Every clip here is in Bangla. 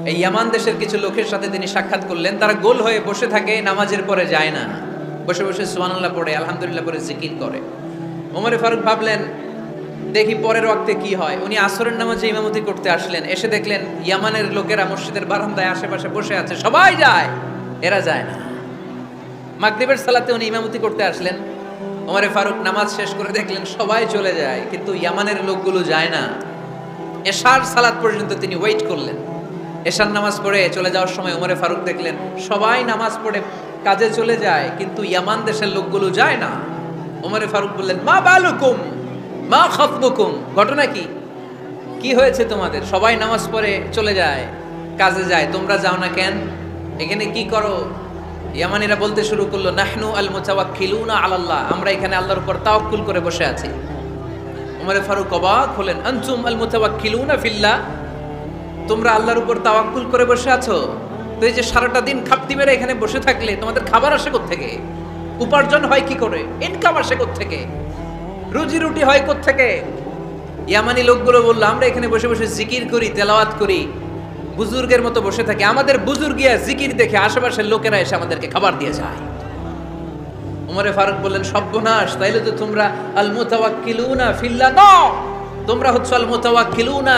এই ইয়ামান দেশের কিছু লোকের সাথে তিনি সাক্ষাৎ করলেন। তারা গোল হয়ে বসে থাকে, নামাজের পরে যায় না, বসে বসে সুবহানাল্লাহ পড়ে, আলহামদুলিল্লাহ পড়ে জিকির করে। ওমর ফারুক ভাবলেন দেখি পরের ওয়াক্তে কি হয়। উনি আসরের নামাজে ইমামতি করতে আসলেন, এসে দেখলেন ইয়ামানের লোকেরা মসজিদের বারান্দায় আশেপাশে বসে আছে, সবাই যায়, এরা যায় না। মাগরিবের সালাতে উনি ইমামতি করতে আসলেন, ওমর ফারুক নামাজ শেষ করে দেখলেন সবাই চলে যায়, কিন্তু ইয়ামানের লোকগুলো যায় না। এশার সালাত পর্যন্ত তিনি ওয়েট করলেন। এশার নামাজ পড়ে চলে যাওয়ার সময় ওমর ফারুক দেখলেন সবাই নামাজ পড়ে কাজে চলে যায়, কিন্তু ইয়ামান দেশের লোকগুলো যায় না। ওমর ফারুক বললেন, মা বালুকুম মা খাতবুকুম, ঘটনা কি, কি হয়েছে তোমাদের? সবাই নামাজ পড়ে চলে যায়, কাজে যায়, তোমরা যাও না কেন? এখানে কি করো? ইয়ামানিরা বলতে শুরু করলো, নাহনু আল মুতাওয়াক্কিলুনা আলাল্লাহ, আমরা এখানে আল্লাহর উপর তাওয়াক্কুল করে বসে আছি। ওমর ফারুক অবাক হলেন, আনতুম আল মুতাওয়াক্কিলুনা ফিল্লাহ, তোমরা আল্লাহর উপর তাওয়াক্কুল করে বসে আছো? তো এই যে সারাটা দিন খাপটি মেরে এখানে বসে থাকলে তোমাদের খাবার আসে কোত্থেকে? উপার্জন হয় কি করে? ইনকাম আসে কোত্থেকে? রুজি রুটি হয় কোত্থেকে? ইয়ামানি লোকগুলো বললো, আমরা এখানে বসে বসে জিকির করি, তেলাওয়াত করি, বুজুর্গের মতো বসে থাকি, আমাদের বুজুর্গিয়া জিকির দেখে আশেপাশের লোকেরা এসে আমাদেরকে খাবার দিয়ে যায়। ওমর ফারুক বললেন, সর্বনাশ, তাইলে তো তোমরা আল মুতাওয়াক্কিলুনা ফিল্লাহ নও, তোমরা হচ্ছে আল মুতাওয়াক্কিলুনা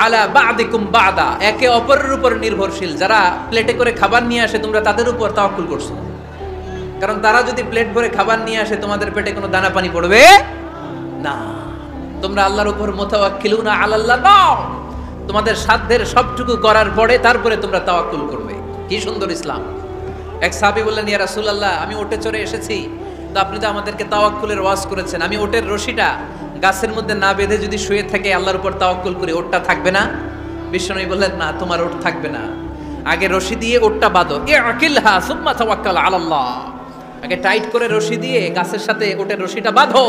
আলা বা'দিকুম বা'দা, একে অপরের উপর নির্ভরশীল। যারা প্লেটে করে খাবার নিয়ে আসে তোমরা তাদের উপর তাওয়াক্কুল করছো, কারণ তারা যদি প্লেট ভরে খাবার নিয়ে আসে তোমাদের পেটে কোনো দানা পানি পড়বে না। তোমরা আল্লাহর উপর মুতাওয়াক্কিলুনা আলাল্লাহ নও, তোমাদের সাধ্যের সবটুকু করার পরে তারপরে তোমরা তাওয়াক্কুল করবে। কি সুন্দর ইসলাম! এক সাহাবী বললেন, ইয়া রাসূলুল্লাহ, আমি ওটে চড়ে এসেছি, তো আপনি তো আমাদেরকে তাওয়াক্কুলের ওয়াজ করেছেন, আমি ওটের রশিটা গাছের মধ্যে না বেঁধে যদি শুয়ে থেকে আল্লাহর উপর তাওয়াক্কুল করি, ওটটা থাকবে না? বিশ্বনবী বললেন, না, তোমার ওট থাকবে না, আগে রশি দিয়ে ওটটা বাঁধো, ইআকিলহা সুম্মা তাওয়াক্কাল আলাল্লাহ, আগে টাইট করে রশি দিয়ে গাছের সাথে ওটের রশিটা বাঁধো,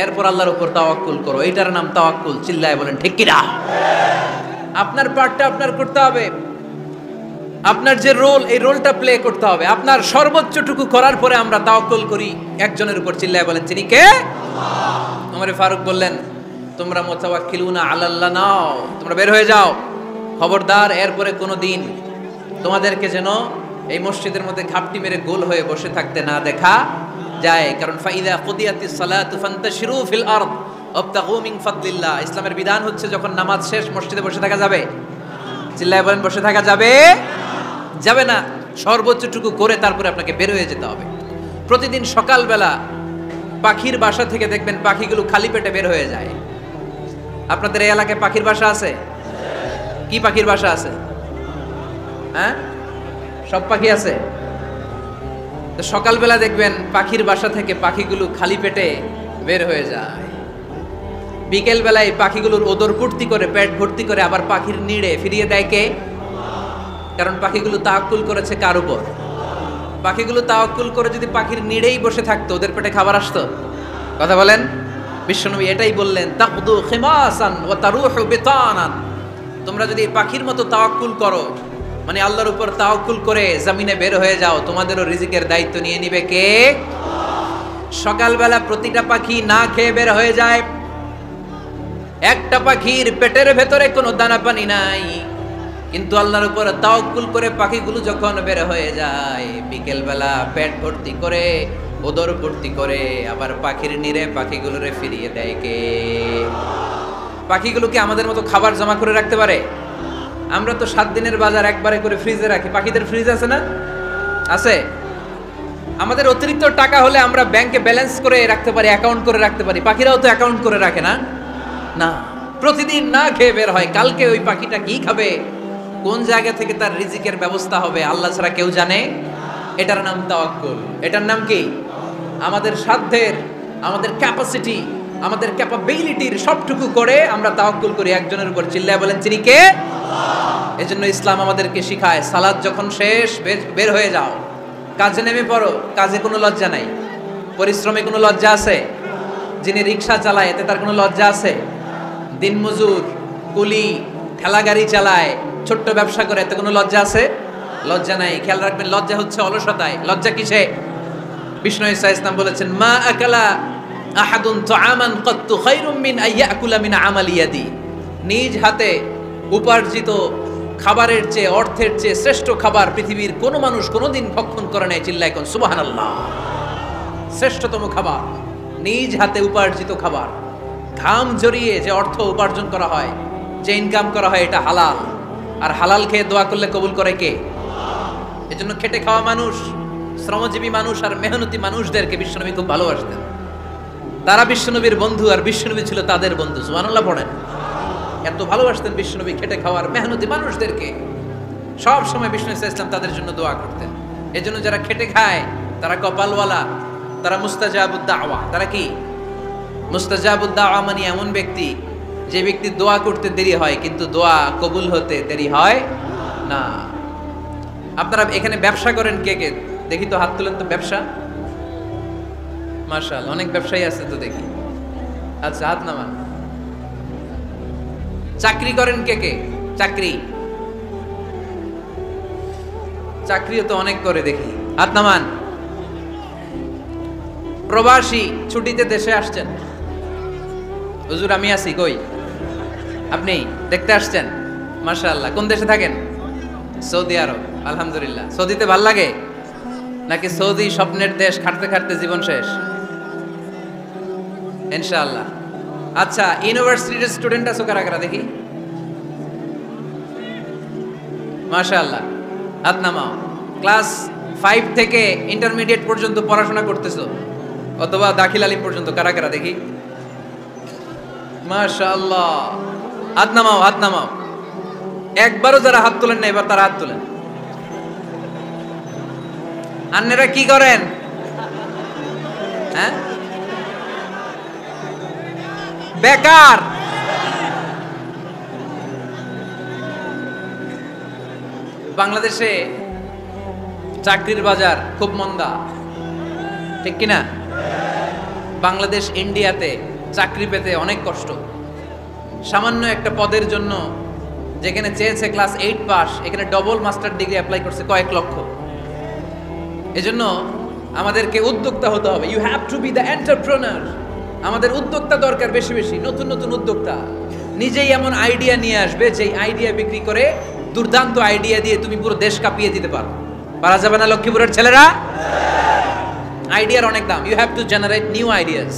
এরপর আল্লাহর উপর তাওয়াক্কুল করো। এটার নাম তাওয়াক্কুল। চিল্লায় বলেন ঠিক কিনা? আপনার পার্টটা আপনার করতে হবে, আপনার যে রোল, এই রোলটা প্লে করতে হবে। আপনার সর্বোচ্চটুকু করার পরে আমরা তাওয়াক্কুল করি একজনের উপর। চিল্লায় বলেন তিনি কে? আল্লাহ। ওমর ফারুক বললেন, তোমরা মুতাওয়াক্কিলুনা আলাল্লাহ নাও, তোমরা বের হয়ে যাও, খবরদার এরপরে কোনো দিন তোমাদেরকে যেন এই মসজিদের মধ্যে ঘাপটি মেরে গোল হয়ে বসে থাকতে না দেখা যায়। কারণ ফাইদা কুদিয়াতিস সালাতু ফান্তাশিরু ফিল আরদ ওয়াবতাগু মিন ফাদলিল্লাহ, ইসলামের বিধান হচ্ছে যখন নামাজ শেষ মসজিদে বসে থাকা যাবে। চিল্লায় বলেন, বসে থাকা যাবে? যাবে না, সর্বোচ্চটুকু করে তারপরে আপনাকে বের হয়ে যেতে হবে। প্রতিদিন সকালবেলা পাখির বাসা থেকে দেখবেন পাখিগুলো খালি পেটে বের হয়ে যায়। আপনাদের এই এলাকায় পাখির বাসা আছে? কি পাখির বাসা আছে? হ্যাঁ, সব পাখি আছে। তো সকালবেলা দেখবেন পাখির বাসা থেকে পাখিগুলো খালি পেটে বের হয়ে যায়। বিকেল বেলায় পাখিগুলোর ওদর পূর্তি করে, পেট ভর্তি করে আবার পাখির নিড়ে ফিরিয়ে দেয় কে? কারণ পাখিগুলো তাওয়াক্কুল করেছে কার উপর? পাখিগুলো তাওয়াক্কুল করে যদি পাখির নিড়েই বসে থাকতো, ওদের পেটে খাবার আসতো? কথা বলেন। বিশ্বনবী এটাই বললেন, তাকদু খিমাসান ওয়া তারুহু বিতানান, তোমরা যদি পাখির মতো তাওয়াক্কুল করো, মানে আল্লাহর উপর তাওয়াক্কুল করে জমিনে বের হয়ে যাও, তোমাদেরও রিজিকের দায়িত্ব নিয়ে নিবে কে? সকালবেলা প্রতিটা পাখি না খেয়ে বের হয়ে যায়, একটা পাখির পেটের ভেতরে কোনো দানা পানি নাই, কিন্তু আল্লাহর উপর তাওয়াক্কুল করে পাখিগুলো যখন বের হয়ে যায়, বিকেল বেলা পেট ভর্তি করে, ওদর ভর্তি করে আবার পাখির নিরে পাখিগুলোরে ফিরিয়ে দেয় কে? পাখিগুলোকে আমাদের মতো খাবার জমা করে রাখতে পারে? আমরা তো 7 দিনের বাজার একবারে করে ফ্রিজে রাখি। পাখিদের ফ্রিজ আছে না? আছে। আমাদের অতিরিক্ত টাকা হলে আমরা ব্যাংকে ব্যালেন্স করে রাখতে পারি, অ্যাকাউন্ট করে রাখতে পারি। পাখিরাও তো অ্যাকাউন্ট করে রাখে না? না, প্রতিদিন না খেয়ে বের হয়। কালকে ওই পাখিটা কি খাবে, কোন জায়গা থেকে তার রিজিকের ব্যবস্থা হবে আল্লাহ ছাড়া কেউ জানে। এটার নাম তাওয়াক্কুল। এটার নাম কি? আমাদের সাধ্যের, আমাদের ক্যাপাসিটি, আমাদের ক্যাপাবিলিটির সবটুকু করে আমরা তাওয়াক্কুল করি একজনের উপর। চিল্লায় বলেন তিনি কে? আল্লাহ। এজন্য ইসলাম আমাদেরকে শিখায়, সালাত যখন শেষ বের হয়ে যাও, কাজে নেমে পড়ো। কাজে কোনো লজ্জা নাই, পরিশ্রমে কোনো লজ্জা আছে? যিনি রিক্সা চালায় এতে তার কোনো লজ্জা আছে? দিনমজুর, কুলি, ঠেলা গাড়ি চালায়, ছোট্ট ব্যবসা করে, এতে কোনো লজ্জা আছে? লজ্জা নাই। খেয়াল রাখবেন, লজ্জা হচ্ছে অলসতায়। লজ্জা কিসে? বিষ্ণু ঈসা ইসলাম বলেছেন, মা আকালা আহাদুন তুআমান কাত্তু খায়রুম মিন আইয়াকুলা মিন আমালি ইয়াদি, নিজ হাতে উপার্জিত খাবারের চেয়ে, অর্থের চেয়ে শ্রেষ্ঠ খাবার পৃথিবীর কোনো মানুষ কোনোদিন ভক্ষণ করে নাই। চিল্লায় কোন সুবহানাল্লাহ। শ্রেষ্ঠতম খাবার, নিজ হাতে উপার্জিত খাবার, ঘাম জড়িয়ে যে অর্থ উপার্জন করা হয়, যে ইনকাম করা হয়, এটা হালাল। আর হালাল খেয়ে দোয়া করলে কবুল করে কে? এজন্য খেটে খাওয়া মানুষ, শ্রমজীবী মানুষ আর মেহনতি মানুষদেরকে বিশ্বনবী খুব ভালোবাসতেন। তারা বিশ্বনবীর বন্ধু আর বিশ্বনবী ছিল তাদের বন্ধু। সুবহানাল্লাহ পড়েন। এত ভালোবাসতেন বিশ্বনবী খেটে খাওয়ার মেহনতি মানুষদেরকে। সব সময় বিষ্ণু ইসলাম তাদের জন্য দোয়া করতেন। এজন্য যারা খেটে খায় তারা কপালওয়ালা, তারা মুস্তাজাবুদ দাওয়া। তারা কি? মুস্তাজাবুদ দাওয়া মানে এমন ব্যক্তি যে ব্যক্তি দোয়া করতে দেরি হয় কিন্তু দোয়া কবুল হতে দেরি হয় না। আপনারা এখানে ব্যবসা করেন কে কে? দেখি তো হাত তুলেন তো। ব্যবসা, মাশাআল্লাহ, অনেক ব্যবসায়ী আছে তো দেখি। আচ্ছা, হাত নামান। চাকরি করেন কে কে? চাকরি, চাকরিও তো অনেক করে দেখি, হাত নামান। প্রবাসী, ছুটিতে দেশে আসছেন। হুজুর আমি আছি, কই? আপনি দেখতে আসছেন? মাশাআল্লাহ। কোন দেশে থাকেন? সৌদি আরব। আলহামদুলিল্লাহ। সৌদিতে ভাল লাগে নাকি সৌদি স্বপ্নের দেশ, খাটতে খাটতে জীবন শেষ? ইনশাআল্লাহ। আচ্ছা, ইউনিভার্সিটির স্টুডেন্ট আছো কারা কারা দেখি? মাশাআল্লাহ, হাত নামাও। ক্লাস 5 থেকে ইন্টারমিডিয়েট পর্যন্ত পড়াশোনা করতেছো অথবা দাখিল আলিম পর্যন্ত, কারা কারা দেখি? মাশাআল্লাহ, হাত নামাও, হাত নামাও। একবারও যারা হাত তোলেন না এবার তারা হাত তোলেন। আন্নেরা কি করেন? হ্যাঁ, বেকার। বাংলাদেশে চাকরির বাজার খুব মন্দা, ঠিক কিনা? বাংলাদেশ ইন্ডিয়াতে চাকরি পেতে অনেক কষ্ট। সামান্য একটা পদের জন্য যেখানে চেয়েছে ক্লাস 8 পাস, এখানে ডবল মাস্টার ডিগ্রি অ্যাপ্লাই করছে কয়েক লক্ষ। এজন্য আমাদেরকে উদ্যোক্তা হতে হবে। You have to be the entrepreneur. আমাদের উদ্যোক্তা দরকার, বেশি বেশি নতুন নতুন উদ্যোক্তা। নিজেই এমন আইডিয়া নিয়ে আসবে যেই আইডিয়া বিক্রি করে দুর্দান্ত আইডিয়া দিয়ে তুমি পুরো দেশ কাঁপিয়ে দিতে পারো। পারা যাবে না লক্ষ্মীপুরের ছেলেরা? আইডিয়ার অনেক দাম। You have to generate new ideas.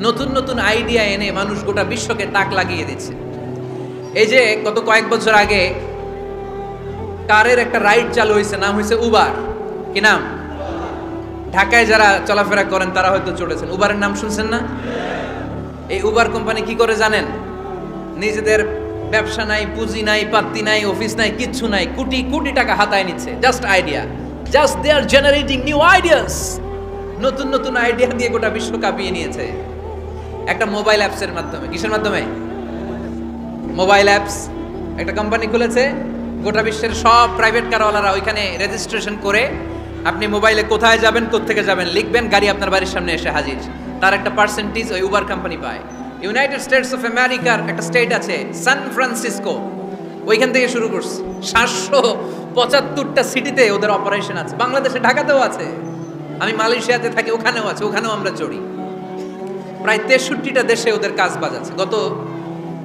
নতুন নতুন আইডিয়া এনে মানুষ গোটা বিশ্বকে তাক লাগিয়ে দিচ্ছে। এই যে গত কয়েক বছর আগে কারের একটা রাইড চালু হয়েছে, নাম হয়েছে উবার। কি নাম? ঢাকায় যারা চলাফেরা করেন তারা হয়তো চড়েছেন। উবারের নাম শুনছেন না? এই উবার কোম্পানি কি করে জানেন? নিজেদের ব্যবসা নাই, পুঁজি নাই, পাত্তি নাই, অফিস নাই, কিচ্ছু নাই, কোটি কোটি টাকা হাতায় নিচ্ছে। Just idea, just they are generating new ideas. নতুন নতুন আইডিয়া দিয়ে গোটা বিশ্ব কাঁপিয়ে নিয়েছে একটা মোবাইল অ্যাপসের মাধ্যমে। কিসের মাধ্যমে? Mobile apps. একটা কোম্পানি খুলেছে, গোটা বিশ্বের সব প্রাইভেট কারওয়ালারা ওইখানে রেজিস্ট্রেশন করে আপনি মোবাইলে কোথায় যাবেন, কোত্থেকে যাবেন লিখবেন, গাড়ি আপনার বাড়ির সামনে এসে হাজির। তার একটা পার্সেন্টেজ ওই উবার কোম্পানি পায়। ইউনাইটেড স্টেটস অফ আমেরিকার একটা স্টেট আছে সান ফ্রান্সিসকো, ওইখান থেকে শুরু করছে। 775টা সিটিতে ওদের অপারেশন আছে। বাংলাদেশে ঢাকাতেও আছে, আমি মালয়েশিয়াতে থাকি, ওখানেও আছে, ওখানেও আমরা চড়ি। প্রায় 63টা দেশে ওদের কাজ বাজ আছে।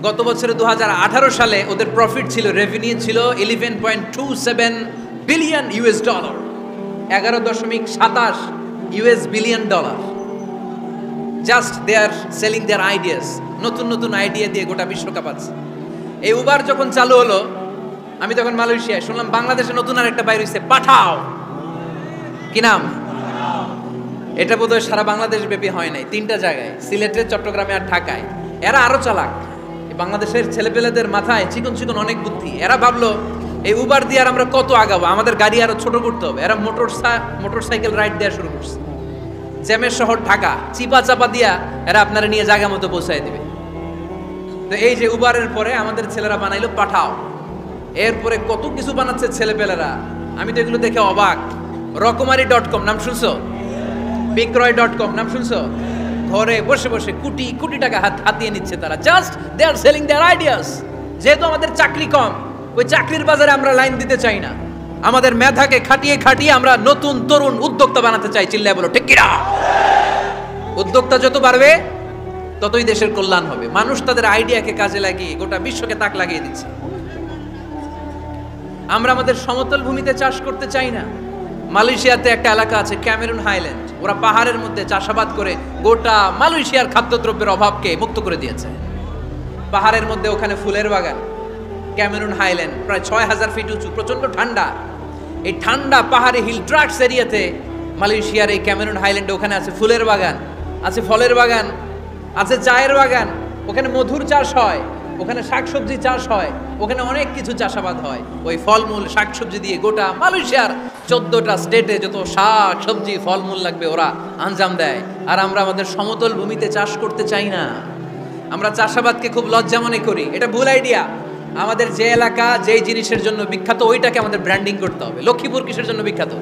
গত বছরে 2018 সালে ওদের প্রফিট ছিল, রেভিনিউ ছিল 11.27 billion US dollar, 11.27 US billion dollar. Just they are selling their ideas. নতুন নতুন আইডিয়া দিয়ে গোটা বিশ্ব কাঁপাচ্ছে। এই উবার যখন চালু হলো, আমি তখন মালয়েশিয়ায়, শুনলাম বাংলাদেশে নতুন আর একটা বাইর হইছে, পাঠাও। কি নাম? এটা বোধহয় সারা বাংলাদেশ ব্যাপী হয় নাই, 3টা জায়গায়, সিলেটে, চট্টগ্রামে আর ঢাকায়। এরা আরো চালাক। বাংলাদেশের ছেলেপেলেদের মাথায় চিকন চিকন অনেক বুদ্ধি। এরা ভাবলো এই উবার দিয়ে আর আমরা কত আগাবো, আমাদের গাড়ি আরো ছোট করতে হবে। এরা মোটরসাইকেল রাইড দেওয়া শুরু করছে। জ্যামের শহর ঢাকা, চিপা চাপা দিয়া এরা আপনারা নিয়ে জায়গা মতো পৌঁছায় দিবে। তো এই যে উবারের পরে আমাদের ছেলেরা বানাইলো পাঠাও। এরপরে কত কিছু বানাচ্ছে ছেলেপেলেরা, আমি তো এগুলো দেখে অবাক। রকমারি.com নাম শুনছো? বিক্রয়.com নাম শুনছো? ঘরে বসে বসে কোটি কোটি টাকা হাতিয়ে নিচ্ছে তারা। Just they are selling their ideas. যেহেতু আমাদের চাকরি কম, ওই চাকরির বাজারে আমরা লাইন দিতে চাই না। আমাদের মেধাকে খাটিয়ে খাটিয়ে আমরা নতুন তরুণ উদ্যোক্তা বানাতে চাই। চিল্লায় বলো ঠিক কিনা? উদ্যোক্তা যত বাড়বে ততই দেশের কল্যাণ হবে। মানুষ তাদের আইডিয়াকে কাজে লাগিয়ে গোটা বিশ্বকে তাক লাগিয়ে দিচ্ছে। আমরা আমাদের সমতল ভূমিতে চাষ করতে চাই না। মালয়েশিয়াতে একটা এলাকা আছে ক্যামেরুন হাইল্যান্ড, ওরা পাহাড়ের মধ্যে চাষাবাদ করে গোটা মালয়েশিয়ার খাদ্যদ্রব্যের অভাবকে মুক্ত করে দিয়েছে। পাহাড়ের মধ্যে ওখানে ফুলের বাগান, ক্যামেরুন হাইল্যান্ড প্রায় 6000 ফিট উঁচু, প্রচন্ড ঠান্ডা। এই ঠান্ডা পাহাড়ি হিল ট্রাক্টস এরিয়াতে মালয়েশিয়ার এই ক্যামেরুন হাইল্যান্ডে ওখানে আছে ফুলের বাগান, আছে ফলের বাগান, আছে চায়ের বাগান, ওখানে মধুর চাষ হয়, ওখানে শাকসবজি চাষ হয়, ওখানে অনেক কিছু চাষাবাদ হয়। ওই ফলমূল শাকসবজি দিয়ে গোটা মালয়েশিয়ার 14টা স্টেটে যত শাক সবজি ফলমূল লাগবে ওরা আঞ্জাম দেয়। আর আমরা আমাদের সমতল ভূমিতে চাষ করতে চাই না। আমরা চাষাবাদকে খুব লজ্জা মনে করি, এটা ভুল আইডিয়া। আমাদের যে এলাকা যেই জিনিসের জন্য বিখ্যাত ওইটাকে আমাদের ব্র্যান্ডিং করতে হবে। লক্ষ্মীপুর কিসের জন্য বিখ্যাত?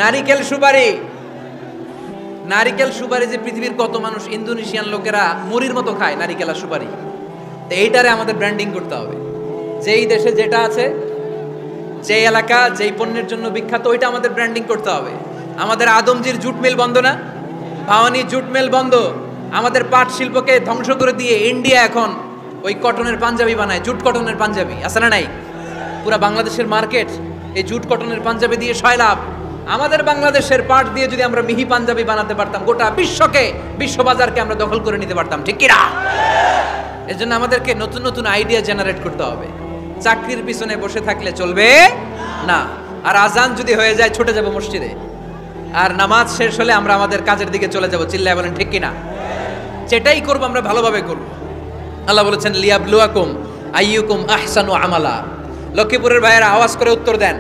নারিকেল সুপারি। নারিকেল সুপারি যে পৃথিবীর কত মানুষ, ইন্দোনেশিয়ান লোকেরা মুড়ির মতো খায় নারিকেল আর সুপারি। তো এইটারে আমাদের ব্র্যান্ডিং করতে হবে। যেই দেশে যেটা আছে, যেই এলাকা যেই পণ্যের জন্য বিখ্যাত ওইটা আমাদের ব্র্যান্ডিং করতে হবে। আমাদের আদমজির জুট মিল বন্ধ না, ভাওয়ানি জুট মিল বন্ধ। আমাদের পাট শিল্পকে ধ্বংস করে দিয়ে ইন্ডিয়া এখন ওই কটনের পাঞ্জাবি বানায়, জুট কটনের পাঞ্জাবি আছে না নাই? পুরা বাংলাদেশের মার্কেট এই জুট কটনের পাঞ্জাবি দিয়ে সয়লাভ। আমাদের বাংলাদেশের পাট দিয়ে যদি আমরা মিহি পাঞ্জাবি বানাতে পারতাম, গোটা বিশ্ববাজারকে আমরা দখল করে নিতে পারতাম, ঠিক কি না? এর জন্য আমাদেরকে নতুন নতুন আইডিয়া জেনারেট করতে হবে। চাকরির পিছনে বসে থাকলে চলবে না। আর আজান যদি হয়ে যায় ছুটে যাব মসজিদে, আর নামাজ শেষ হলে আমরা আমাদের কাজের দিকে চলে যাব। চিল্লায় বলেন ঠিক কিনা? যেটাই করবো আমরা ভালোভাবে করব। আল্লাহ বলেছেন লিয়াবলুয়াকুম আইয়ুকুম আহসানু আমালা। লক্ষ্মীপুরের ভাইয়েরা আওয়াজ করে উত্তর দেন,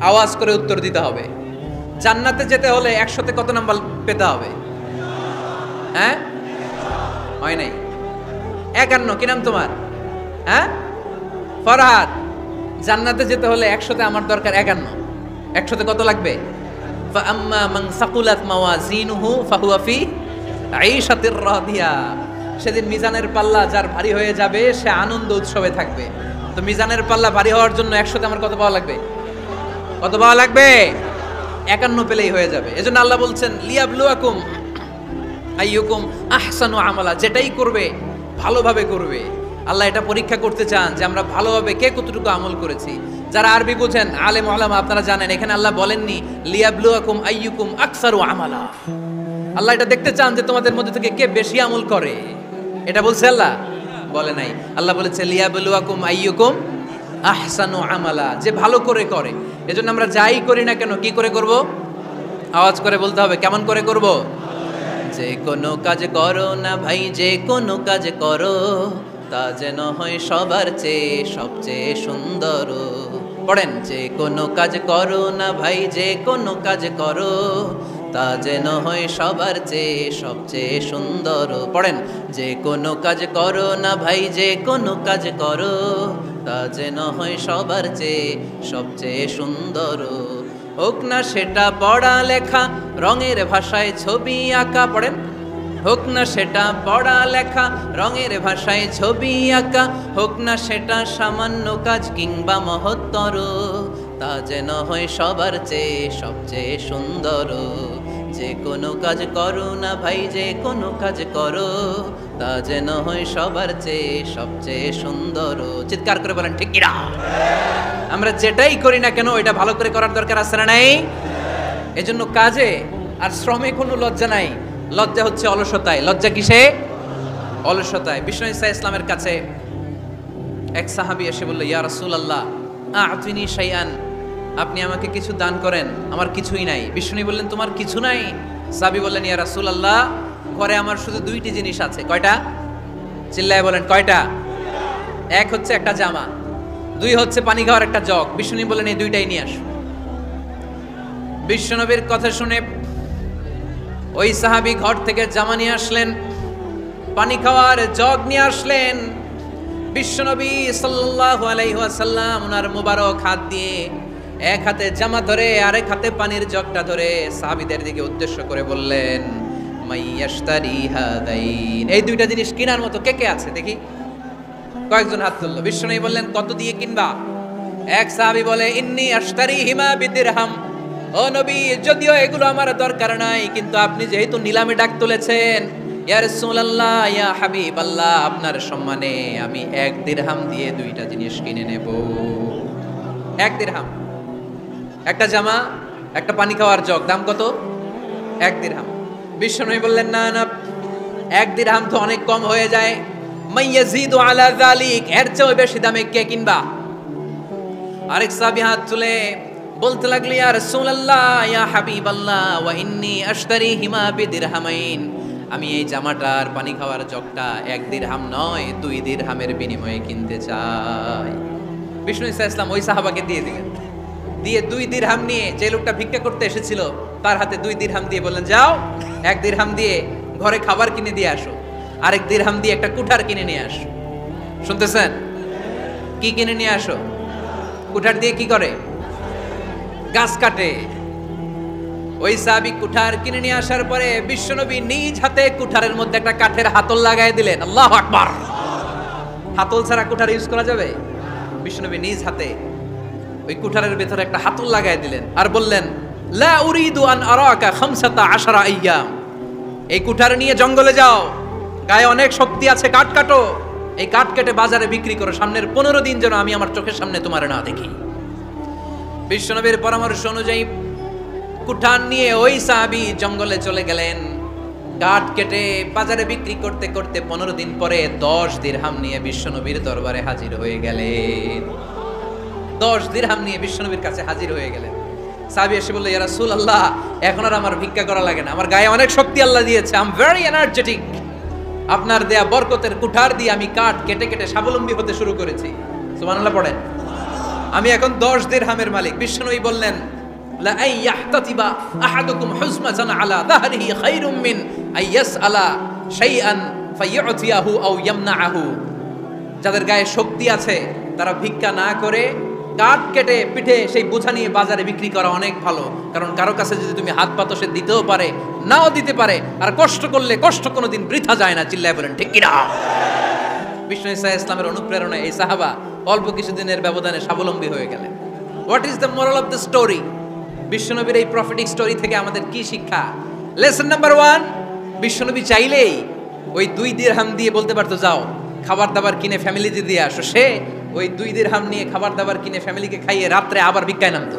আওয়াজ করে উত্তর দিতে হবে। জান্নাতে যেতে হলে 100তে কত নাম্বার পেতে হবে? হ্যাঁ, হয় নাই 51। কি নাম তোমার? হ্যাঁ, ফরহাদ। জান্নাতে যেতে হলে 100তে আমার দরকার 51। 100তে কত লাগবে? ফাআম্মা মান সাকুলাত মাওয়াজিনুহু ফাহুয়া ফি আইশাতির রাদিয়া। সেদিন মিজানের পাল্লা যার ভারী হয়ে যাবে সে আনন্দ উৎসবে থাকবে। তো মিজানের পাল্লা ভারী হওয়ার জন্য 100তে আমার কত পাওয়া লাগবে? কত পাওয়া লাগবে? 51 পেলেই হয়ে যাবে। এজন্য আল্লাহ বলছেন লিয়াবলুয়াকুম আইয়ুকুম আহসানু আমালা। যেটাই করবে ভালোভাবে করবে। আল্লাহ এটা পরীক্ষা করতে চান যে আমরা ভালোভাবে কে কতটুকু আমল করেছি। যারা আরবি বুঝেন আলেম ওলামা আপনারা জানেন, এখানে আল্লাহ বলেননি লিয়াবলুয়াকুম আইয়ুকুম আকসারু আমালা। আল্লাহ এটা দেখতে চান যে তোমাদের মধ্যে থেকে কে বেশি আমল করে। এটা বলছে আল্লাহ? বলে নাই। আল্লাহ বলেছে লিয়াবলুয়াকুম আইয়ুকুম আহসানু আমালা, যে ভালো করে করে। এজন্য আমরা যাই করি না কেন কি করে করব? আওয়াজ করে বলতে হবে। কেমন করে করব? যে কোনো কাজ করো না ভাই, যে কোনো কাজ করো তা যেন হয় সবার চেয়ে সবচেয়ে সুন্দর। পড়েন, যে কোনো কাজ করো না ভাই, যে কোনো কাজ করো তা যেন হয় সবার চেয়ে সবচেয়ে সুন্দর। পড়েন, যে কোনো কাজ করো না ভাই, যে কোনো কাজ করো তা যেন হয় সবার চেয়ে সবচেয়ে সুন্দর। হোক না সেটা পড়া লেখা, রঙের ভাষায় ছবি আঁকা। পড়েন, হোক না সেটা পড়া লেখা, রঙের ভাষায় ছবি আঁকা। হোক না সেটা সামান্য কাজ কিংবা মহত্তর, তা যেন হয় সবার চেয়ে সবচেয়ে সুন্দর। যে কোনো কাজ করো না ভাই, যে কোনো কাজ করো তা যেন হয় সবার চেয়ে সবচেয়ে সুন্দর। চিৎকার করে বলেন ঠিক কিনা? আমরা যেটাই করি না কেন এটা ভালো করে করার দরকার আছে না নাই? এজন্য কাজে আর শ্রমে কোনো লজ্জা নাই। লজ্জা হচ্ছে অলসতায়। লজ্জা কিসে? অলসতায়। বিষ্ণু ইসা ইসলামের কাছে এক সাহাবী এসে বলল, ইয়া রাসূলুল্লাহ আ'তিনি শাইআন, আপনি আমাকে কিছু দান করেন, আমার কিছুই নাই। বিষ্ণু বললেন, তোমার কিছু নাই? সাহাবী বললেন, ইয়া রাসূলুল্লাহ ঘরে আমার শুধু 2টি জিনিস আছে। কয়টা? চিল্লায় বলেন কয়টা? এক হচ্ছে একটা জামা, 2 হচ্ছে পানি খাওয়ার একটা জগ। বিষ্ণু বললেন, এই 2টাই নিয়ে আসো। বিশ্বনবীর কথা শুনে ওই সাহাবী ঘর থেকে জামা নিয়ে আসলেন, পানি খাওয়ার জগ নিয়ে আসলেন। বিশ্বনবী সাল্লাল্লাহু আলাইহি ওয়াসাল্লাম ওনার মুবারক হাত দিয়ে এক হাতে জামা ধরে আরেক হাতে পানির জগটা ধরে সাহাবীদের দিকে উদ্দেশ্য করে বললেন, মাইয়াশতারি হাদাইন, এই 2টা জিনিস কেনার মতো কে কে আছে দেখি? কয়েকজন হাত তুলল। বিশ্বনবী বললেন, কত দিয়ে কিনবা? এক সাহাবী বলে, ইন্নী আশতারিহিমা বিদিরহাম, ও নবী যদিও এগুলো আমার দরকার নাই, কিন্তু আপনি যেহেতু নিলামে ডাক তুলেছেন ইয়া রাসূলুল্লাহ, ইয়া হাবিবাল্লাহ, আপনার সম্মানে আমি 1 দিরহাম দিয়ে 2টা জিনিস কিনে নেব। 1 দিরহাম, একটা জামা, একটা পানি খাওয়ার জগ, দাম কত? 1 দিরহাম। বিশ্বনবী বললেন, না না, 1 দিরহাম তো অনেক কম হয়ে যায়। মাইয়াজিদু আলা যালিক, এর চেয়ে বেশি দামে কে কিনবা? আরেক সাহাবী হাত তুলে বলতে লাগলো, ইয়া রাসূলুল্লাহ, ইয়া হাবিবাল্লাহ, ওয়া ইন্নী আশতারিহিমা বিদিরহামাইন, আমি এই জামাটার পানি খাওয়ার জগটা 1 দিরহাম নয় 2 দিরহামের বিনিময়ে কিনতে চাই। বিষ্ণু ইসলাম ওই সাহাবাকে দিয়ে দিলেন। দিয়ে 2 দিরহাম নিয়ে, যে লোকটা ভিক্ষা করতে এসেছিল তার হাতে 2 দিরহাম দিয়ে বললেন, যাও 1 দিরহাম দিয়ে ঘরে খাবার কিনে দিয়ে আসো, আরেক দিরহাম দিয়ে একটা কুঠার কিনে নিয়ে আসো। শুনতেছেন? কি কিনে নিয়ে আসো? কুঠার দিয়ে কি করে? গাছ কাটে। ওই সাহাবী কুঠার কিনে নিয়ে আসার পরে বিশ্বনবী নিজ হাতে কুঠারের মধ্যে একটা কাঠের হাতল লাগাই দিলেন। আল্লাহু আকবার! হাতল ছাড়া কুঠার ইউজ করা যাবে? বিশ্বনবী নিজ হাতে ওই কুঠারের ভেতরে একটা হাতল লাগাই দিলেন আর বললেন, লা উরিদু আন আরাকা 15 আইয়াম, এই কুঠার নিয়ে জঙ্গলে যাও, গায়ে অনেক শক্তি আছে, কাঠ কাটো, এই কাঠ কেটে বাজারে বিক্রি করো, সামনের 15 দিন যেন আমি আমার চোখের সামনে তোমার না দেখি। বিশ্বনবীর পরামর্শ অনুযায়ী কুঠার নিয়ে ওই সাহাবী জঙ্গলে চলে গেলেন। কাঠ কেটে বাজারে বিক্রি করতে করতে 15 দিন পরে 10 দিরহাম নিয়ে বিশ্বনবীর দরবারে হাজির হয়ে গেলেন। 10 দিরহাম নিয়ে বিশ্বনবীর কাছে হাজির হয়ে গেলেন। সাহাবী এসে বলল, ইয়া রাসূলুল্লাহ, এখন আর আমার ভিক্ষা করা লাগে না, আমার গায়ে অনেক শক্তি আল্লাহ দিয়েছে, আই এম ভেরি এনার্জেটিক, আপনার দেয়া বরকতের কুঠার দিয়ে আমি কাঠ কেটে কেটে স্বাবলম্বী হতে শুরু করেছি। সুবহানাল্লাহ পড়েন। আমি এখন 10 দিরহামের মালিক। বিশ্বনবী বললেন, লা আইয়াহতাতিবা আহাদুকুম হুজমাতান আলা যাহরিহি খায়রুম মিন আইয়াসআলা শাইআন ফায়ুতিয়াহু আও ইয়ামনাহু, যাদের গায়ে শক্তি আছে তারা ভিক্ষা না করে কাঠ কেটে পিঠে সেই বোঝা নিয়ে বাজারে বিক্রি করা অনেক ভালো, কারণ কারো কাছে যদি তুমি হাত পাতো সে দিতেও পারে, নাও দিতে পারে, আর কষ্ট করলে কষ্ট কোনোদিন বৃথা যায় না। চিল্লায় বলেন ঠিক কিনা? বিষ্ণু ঈসা ইসলামের অনুপ্রেরণায় এই সাহাবা অল্প কিছুদিনের ব্যবধানে স্বাবলম্বী হয়ে গেলেন। What is the moral of the story? বিশ্বনবীর এই প্রফেটিক স্টোরি থেকে আমাদের কি শিক্ষা? লেসন নাম্বার 1, বিশ্বনবী চাইলেই ওই 2 দিরহাম দিয়ে বলতে পারতো, যাও খাবার দাবার কিনে ফ্যামিলিতে দিয়ে আসো। সে ওই 2 দিরহাম নিয়ে খাবার দাবার কিনে ফ্যামিলিকে খাইয়ে রাত্রে আবার ভিক্ষায় নামতো।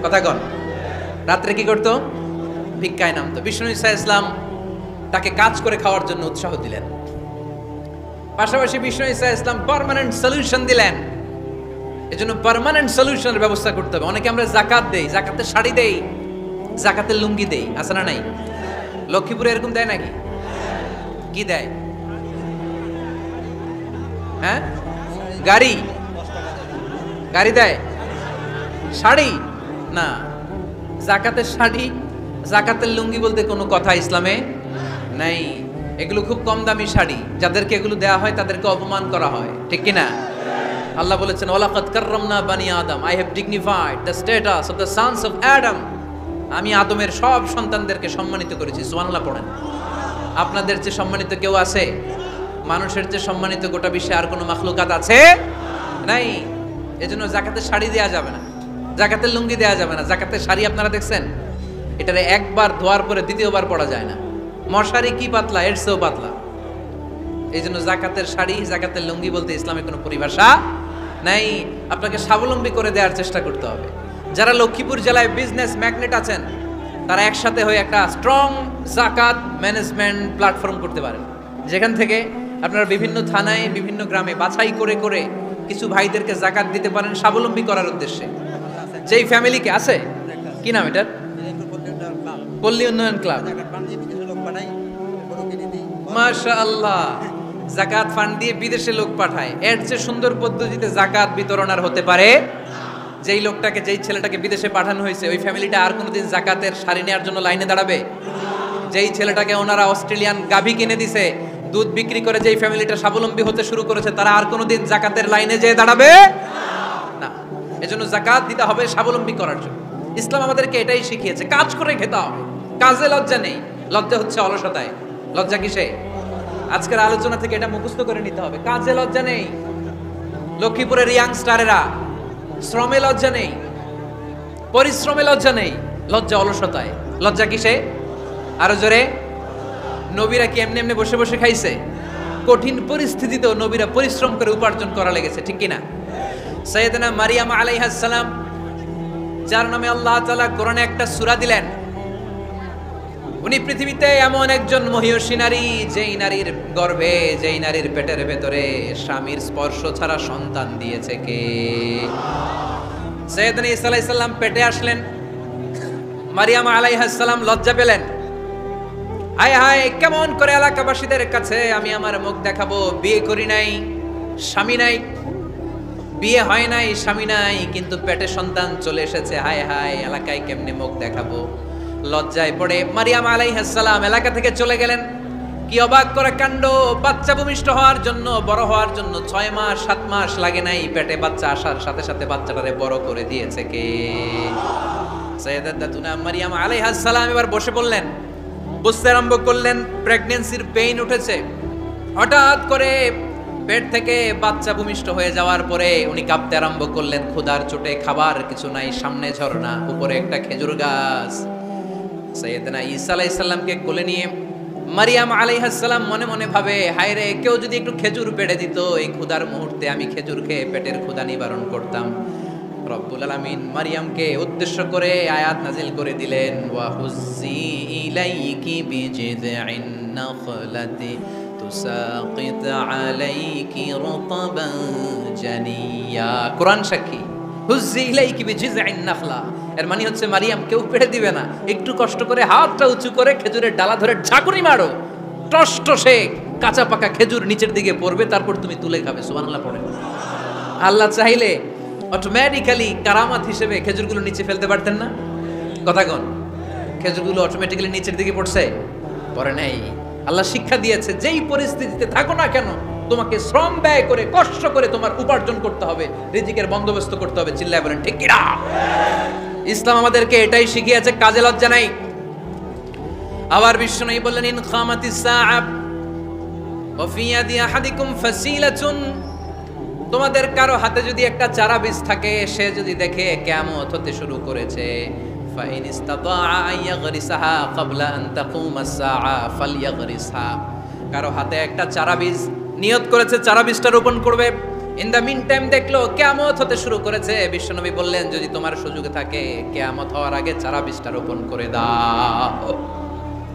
কথা কন, রাত্রে কি করতো? ভিক্ষায় নামতো। বিষ্ণু ঈসা ইসলাম তাকে কাজ করে খাওয়ার জন্য উৎসাহ দিলেন। পাশাপাশি বিষ্ণু ঈসা ইসলাম পার্মানেন্ট সলিউশন দিলেন। এজন্য পার্মানেন্ট সলিউশনের ব্যবস্থা করতে হবে। অনেকে আমরা যাকাত দেই, যাকাতের শাড়ি দেই, যাকাতের লুঙ্গি দেই, আছে না নাই? লক্ষ্মীপুরে এরকম দেয় নাকি? কি দেয়? হ্যাঁ, গাড়ি, গাড়ি দেয়, শাড়ি না। যাকাতের শাড়ি, যাকাতের লুঙ্গি বলতে কোনো কথা ইসলামে নাই। এগুলো খুব কম দামি শাড়ি, যাদেরকে এগুলো দেয়া হয় তাদেরকে অপমান করা হয়, ঠিক কি না? আল্লাহ বলেছেন, ওয়ালাকাদ কাররামনা বানি আদম, I have dignified the status of the sons of Adam, আমি আদমের সব সন্তানদেরকে সম্মানিত করেছি। সুবহানাল্লাহ পড়েন। আপনাদের চেয়ে সম্মানিত কেউ আছে? মানুষের চেয়ে সম্মানিত গোটা বিশ্বে আর কোনো মাখলুকাত আছে? নাই। এজন্য যাকাতের শাড়ি দেয়া যাবে না, যাকাতের লুঙ্গি দেয়া যাবে না। যাকাতের শাড়ি আপনারা দেখছেন? এটারে একবার ধোয়ার পরে দ্বিতীয়বার পরা যায় না। মশারি কি পাতলা, এর চেয়েও পাতলা। এই জন্য যাকাতের শাড়ি, যাকাতের লুঙ্গি বলতে ইসলামে কোনো পরিভাষা নাই। আপনাকে স্বাবলম্বী করে দেওয়ার চেষ্টা করতে হবে। যারা লক্ষ্মীপুর জেলায় বিজনেস ম্যাগনেট আছেন, তারা একসাথে হয়ে একটা স্ট্রং যাকাত ম্যানেজমেন্ট প্ল্যাটফর্ম করতে পারেন, যেখান থেকে আপনারা বিভিন্ন থানায়, বিভিন্ন গ্রামে বাছাই করে করে কিছু ভাইদেরকে যাকাত দিতে পারেন স্বাবলম্বী করার উদ্দেশ্যে। যেই ফ্যামিলিকে আছে, কি নাম এটার? পল্লী উন্নয়ন ক্লাব। মাশাআল্লাহ, যাকাত ফান্ড দিয়ে বিদেশে লোক পাঠায়। এর চেয়ে সুন্দর পদ্ধতিতে যাকাত বিতরণ আর হতে পারে? যেই লোকটাকে, যেই ছেলেটাকে বিদেশে পাঠানো হয়েছে, ওই ফ্যামিলিটা আর কোনোদিন যাকাতের শাড়ি নেওয়ার জন্য লাইনে দাঁড়াবে? যেই ছেলেটাকে ওনারা অস্ট্রেলিয়ান গাভী কিনে দিছে, দুধ বিক্রি করে যেই ফ্যামিলিটা স্বাবলম্বী হতে শুরু করেছে, তারা আর কোনোদিন যাকাতের লাইনে যেয়ে দাঁড়াবে না। এজন্য যাকাত দিতে হবে স্বাবলম্বী করার জন্য। ইসলাম আমাদেরকে এটাই শিখিয়েছে, কাজ করে খেতে হবে। কাজে লজ্জা নেই, লজ্জা হচ্ছে অলসতায়। লজ্জা কিসে? আজকের আলোচনা থেকে এটা মুখস্থ করে নিতে হবে। কাজে লজ্জা নেই। লক্ষ্মীপুরের ইয়াংস্টারেরা শ্রমে লজ্জা নেই, পরিশ্রমে লজ্জা নেই, লজ্জা অলসতায়। লজ্জা কিসে? আরো জোরে। নবীরা কি এমনি এমনি বসে বসে খাইছে? কঠিন পরিস্থিতিতেও নবীরা পরিশ্রম করে উপার্জন করা লেগেছে, ঠিক কিনা? সাইয়েদনা মারিয়াম আলাইহিস সালাম, যার নামে আল্লাহ তাআলা কোরআনে একটা সূরা দিলেন, উনি পৃথিবীতে এমন একজন মহিয়সী নারী, যেই নারীর গর্ভে, যেই নারীর পেটের ভেতরে স্বামীর স্পর্শ ছাড়া সন্তান দিয়েছে কে? সাইয়েদনা ঈসা আলাইহিস সালাম পেটে আসলেন, মারিয়াম আলাইহিস সালাম লজ্জা পেলেন। হায় হায়, কেমন করে এলাকাবাসীদের কাছে আমি আমার মুখ দেখাবো? বিয়ে করি নাই, স্বামী নাই, বিয়ে হয় নাই, স্বামী নাই, কিন্তু পেটে সন্তান চলে এসেছে। হায় হায়, এলাকায় কেমনে মুখ দেখাবো? লজ্জায় পড়ে মারিয়াম আলাইহিস সালাম এলাকা থেকে চলে গেলেন। কি অবাক করা কাণ্ড! বাচ্চা ভূমিষ্ঠ হওয়ার জন্য, বড় হওয়ার জন্য 6 মাস 7 মাস লাগে নাই, পেটে বাচ্চা আসার সাথে সাথে বাচ্চাটারে বড় করে দিয়েছে কে? সাইয়েদাতুনা মারিয়াম আলাইহিস সালাম এবার বসে পড়লেন, বুঝতে আরম্ভ করলেন প্রেগন্যান্সির পেইন উঠেছে। হঠাৎ করে পেট থেকে বাচ্চা ভূমিষ্ঠ হয়ে যাওয়ার পরে উনি কাঁপতে আরম্ভ করলেন। ক্ষুধার চোটে খাবার কিছু নাই, সামনে ঝর্ণা, উপরে একটা খেজুর গাছ। সাইয়েদনা ঈসা আলাইহিস সালামকে কোলে নিয়ে মারিয়াম আলাইহিস সালাম মনে মনে ভাবে, হায় রে, কেউ যদি একটু খেজুর পেড়ে দিত, এই ক্ষুধার মুহূর্তে আমি খেজুর খেয়ে পেটের ক্ষুধা নিবারণ করতাম। রব্বুল আলামিন মারিয়ামকে উদ্দেশ্য করে আয়াত নাজিল করে দিলেন, ওয়া হুজ্জি ইলাইকি বিজিযইন নাখলাতি তুসাকিত আলাইকি রতবান জানিয়া। কোরআন সাক্ষী, হুজ্জি ইলাইকি বিজিযইন নাখলা, এর মানে হচ্ছে মারিয়াম, কেউ পেড়ে দিবে না, একটু কষ্ট করে হাতটা উঁচু করে খেজুরের ডালা ধরে ঝাঁকুনি মারো, টসটসে কাঁচা পাকা খেজুর নিচের দিকে পড়বে, তারপর তুমি তুলে খাবে। সুবহানাল্লাহ পড়ে। আল্লাহ চাইলে অটোমেটিক্যালি কারামাত হিসেবে খেজুরগুলো নিচে ফেলতে পারতেন না? কথা কোন? খেজুরগুলো অটোমেটিক্যালি নিচের দিকে পড়ছে? পড়ে নাই। আল্লাহ শিক্ষা দিয়েছে, যেই পরিস্থিতিতে থাকো না কেন, তোমাকে শ্রম ব্যয় করে, কষ্ট করে তোমার উপার্জন করতে হবে, রিজিকের বন্দোবস্ত করতে হবে। চিল্লায় বলেন ঠিক কিনা? ইসলাম আমাদেরকে এটাই শিখিয়েছে, কাজে লজ্জা নাই। আবার বিশ্বনবী বললেন, ইন খামাতিস সাআ ওয়া ফি ইয়াদি আহাদিকুম ফাসিলাতুন, তোমাদের কারো হাতে যদি একটা চারা বীজ থাকে, সে যদি দেখে কিয়ামত হতে শুরু করেছে, ফাইন ইসতাতাআ আন ইয়াগরিসাহা ক্বাবলা আন তাকুমাস সাআ ফালইয়াগরিসহা, কারো হাতে একটা চারা বীজ নিয়ত করেছে, চারা বীজটা রোপণ করবে, ইন দ্য মিন টাইম দেখলো কিয়ামত হতে শুরু করেছে, বিশ্বনবী বললেন, যদি তোমার সুযোগ থাকে কিয়ামত হওয়ার আগে চারা বীজটা রোপণ করে দাও।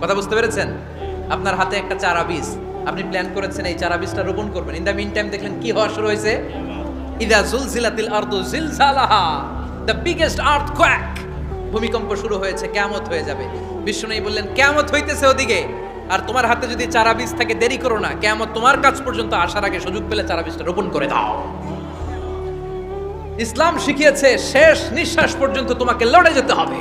কথা বুঝতে পেরেছেন? আপনার হাতে একটা চারা বীজ, আপনি প্ল্যান করেছেন এই চারা বীজটা রোপণ করবেন, ইন দ্য মিন টাইম দেখলেন কি হওয়া শুরু হয়েছে? ইদা জুলজিলাতিল আরদু জিলজালাহা, দ্য বিগেস্ট আর্থকোয়েক, ভূমিকম্প শুরু হয়েছে, কিয়ামত হয়ে যাবে। বিশ্বনবী বললেন, কিয়ামত হইতেছে ওদিকে, আর তোমার হাতে যদি চারা বীজ থাকে, দেরি করো না, কিয়ামত তোমার কাছ পর্যন্ত আসার আগে সুযোগ পেলে চারা বীজটা রোপণ করে দাও। ইসলাম শিখিয়েছে শেষ নিঃশ্বাস পর্যন্ত তোমাকে লড়ে যেতে হবে।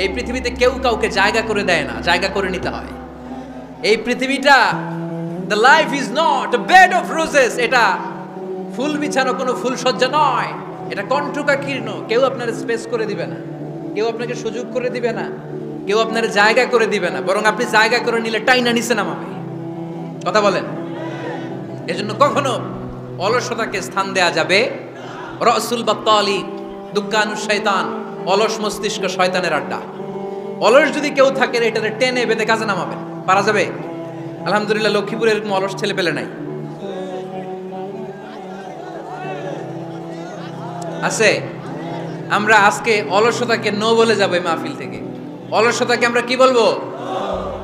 এই পৃথিবীতে কেউ কাউকে জায়গা করে দেয় না, জায়গা করে নিতে হয়। এই পৃথিবীটা, the life is not a bed of roses, এটা ফুল বিছানো কোনো ফুলসজ্জা নয়, এটা কণ্টকাকীর্ণ। কেউ আপনার স্পেস করে দিবে না, কেউ আপনাকে সুযোগ করে দিবে না, কেউ আপনার জায়গা করে দিবে না, বরং আপনি জায়গা করে নিলে টাইনা নিচে নামাবে। কথা বলেন? এজন্য কখনো অলসতাকে স্থান দেয়া যাবে। রাসূল বাত্তালি দুক্কানু শয়তান, অলস মস্তিষ্ক শয়তানের আড্ডা। অলস যদি কেউ থাকে, এটারে টেনে বেঁধে কাজে নামাবেন, পারা যাবে? আলহামদুলিল্লাহ, লক্ষ্মীপুরে এরকম অলস ছেলে পেলে নাই, আছে। আমরা আজকে অলসতাকে নো বলে যাবো এই মাহফিল থেকে। অলসতাকে আমরা কি বলবো?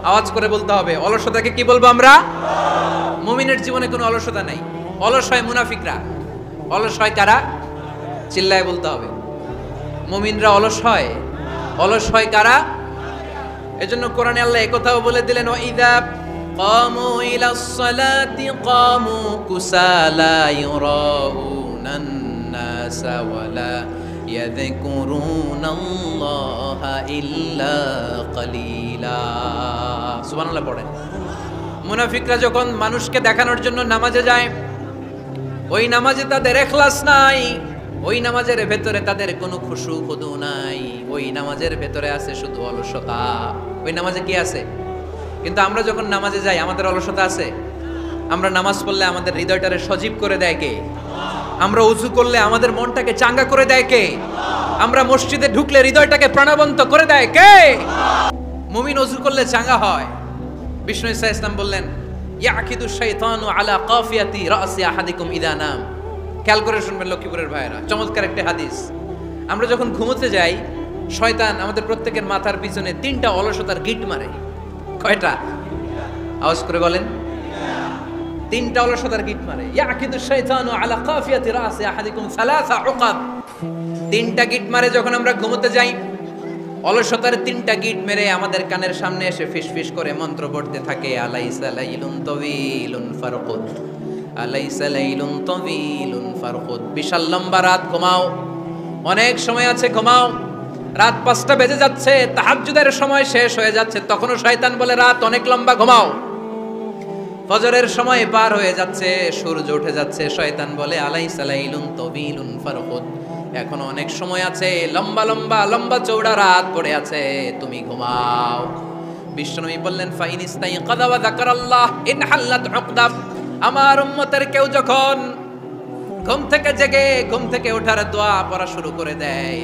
আওয়াজ করে বলতে হবে, অলসতাকে কি বলবো আমরা? মুমিনের জীবনে কোনো অলসতা নাই। অলস হয় মুনাফিকরা। অলস হয় কারা? চিল্লায় বলতে হবে। মুমিনরা অলস হয়। অলস হয় কারা? এজন্য কোরআনে আল্লাহ একথাও বলে দিলেন, ওয়াইদা কামু ইলাস সালাতি কামু কুসালা ইউরাউনান নাসা ওয়ালা ইয়াযকুরুনাল্লাহা ইল্লা কালিলা। সুবহানাল্লাহ পড়েন। মুনাফিকরা যখন মানুষকে দেখানোর জন্য নামাজে যায়, ওই নামাজে তাদের ইখলাস নাই, ওই নামাজের ভেতরে তাদের কোনো খুশু খুদু নাই, ওই নামাজের ভেতরে আছে শুধু অলসতা। ওই নামাজে কি আছে? কিন্তু আমরা যখন নামাজে যাই, আমাদের অলসতা আছে? আমরা নামাজ পড়লে আমাদের হৃদয়টারে সজীব করে দেয় কে? আমরা উযু করলে আমাদের মনটাকে চাঙ্গা করে দেয় কে? আমরা মসজিদে ঢুকলে হৃদয়টাকে প্রাণবন্ত করে দেয় কে? মুমিন উযু করলে চাঙ্গা হয়, বিষ্ণু ঈসা ইসলাম বললেন, ইয়াকিদু শাইতানু আলা কাফিয়াতি রাসি আহাদিকুম ইদা নাম। খেয়াল করে শুনবেন লক্ষ্মীপুরের ভাইরা, চমৎকার একটা হাদিস। আমরা যখন ঘুমোতে যাই, শয়তান আমাদের প্রত্যেকের মাথার পিছনে 3টা অলসতার গিট মারে। কয়টা? আওয়াজ করে বলেন। 3টা অলসতার গিট মারে। ইয়াকিদু শাইতানু আলা কাফিয়াতি রাসি আহাদিকুম সালাসা উকাব। 3টা গিট মারে যখন আমরা ঘুমোতে যাই। অলসতার 3টা গিট মেরে আমাদের কানের সামনে এসে ফিসফিস করে মন্ত্র পড়তে থাকে, আলাইসা লাইলুন তাওয়িলুন ফারকুদ, আলাইসা লাইলুন তাওয়িলুন ফারকুদ। বিশাল লম্বা রাত, ঘুমাও। অনেক সময় আছে, ঘুমাও। রাত 5টা বেজে যাচ্ছে, তাহাজ্জুদের সময় শেষ হয়ে যাচ্ছে, তখনও শয়তান বলে রাত অনেক লম্বা, ঘুমাও। ফজরের সময় পার হয়ে যাচ্ছে, সূর্য উঠে যাচ্ছে, শয়তান বলে আলাইসা লাইলুন তাওয়িলুন ফারকুদ, এখনো অনেক সময় আছে, লম্বা লম্বা লম্বা চৌড়া রাত পড়ে আছে, তুমি ঘুমাও। বিশ্বনবী বললেন, ফাইন ইস্তাইকাযা ওয়া যাকারাল্লাহ ইনহাল্লাত উকদাব। আমার উম্মতের কেউ যখন ঘুম থেকে জেগে ঘুম থেকে ওঠার দোয়া পড়া শুরু করে দেয়,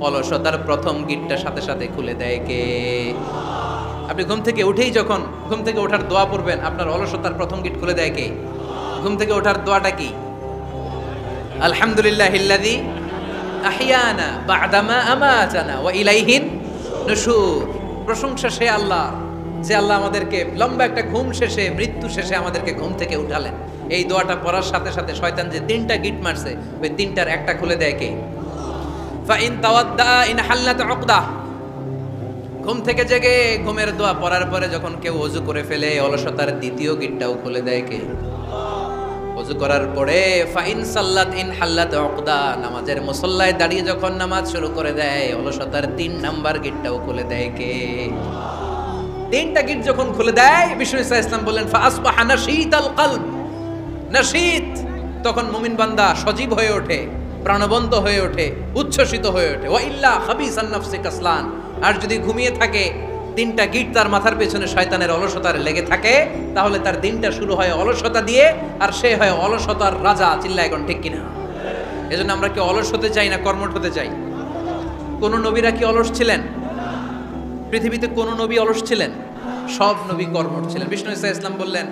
অলসতার প্রথম গিটটা সাথে সাথে খুলে দেয় কে? আপনি ঘুম থেকে উঠেই যখন ঘুম থেকে ওঠার দোয়া পড়বেন, আপনার অলসতার প্রথম গিট খুলে দেয় কে? ঘুম থেকে ওঠার দোয়াটা কি? আলহামদুলিল্লাহিল্লাযী আহিয়ানা বা'দামা আমাতানা ওয়া ইলাইহিন নুশুর। প্রশংসা সে আল্লাহ, যে আল্লাহ আমাদেরকে লম্বা একটা ঘুম শেষে, মৃত্যু শেষে আমাদেরকে ঘুম থেকে উঠালেন। এই দোয়াটা পড়ার সাথে সাথে শয়তান যে 3টা গিট মারছে, ওই 3টার একটা খুলে দেয় কে? Fine তাওয়াদ্দা in হাল্লাত উকদা। ঘুম থেকে জেগে ঘুমের দোয়া পড়ার পরে যখন কেউ ওযু করে ফেলে, অলসতার দ্বিতীয় গিটটাও খুলে দেয় কে? ওযু করার পরে ফাইন সাল্লাত ইন হাল্লাত উকদা, নামাজের মুসল্লায় দাঁড়িয়ে যখন নামাজ শুরু করে দেয়, অলসতার 3 নাম্বার গিটটাও খুলে দেয় কে? 3টা গিট যখন খুলে দেয়, বিষ্ণু ঈসা ইসলাম বললেন, ফাসবাহা নাশীতাল কলব। নাশীত, তখন মুমিন বান্দা সজীব হয়ে ওঠে, প্রাণবন্ত হয়ে ওঠে, উচ্ছ্বসিত হয়ে ওঠে। ওয়া ইল্লা খাবিসান নাফসি কাসলান। আর যদি ঘুমিয়ে থাকে, 3টা গিট তার মাথার পেছনে শয়তানের অলসতার লেগে থাকে, তাহলে তার দিনটা শুরু হয় অলসতা দিয়ে, আর সে হয় অলসতার রাজা। চিল্লায় এখন ঠিক কিনা? এজন্য আমরা কি অলস হতে চাই না কর্মঠ হতে চাই? কোন নবীরা কি অলস ছিলেন? পৃথিবীতে কোন নবী অলস ছিলেন? সব নবী কর্মঠ ছিলেন। বিষ্ণু ঈসা ইসলাম বললেন,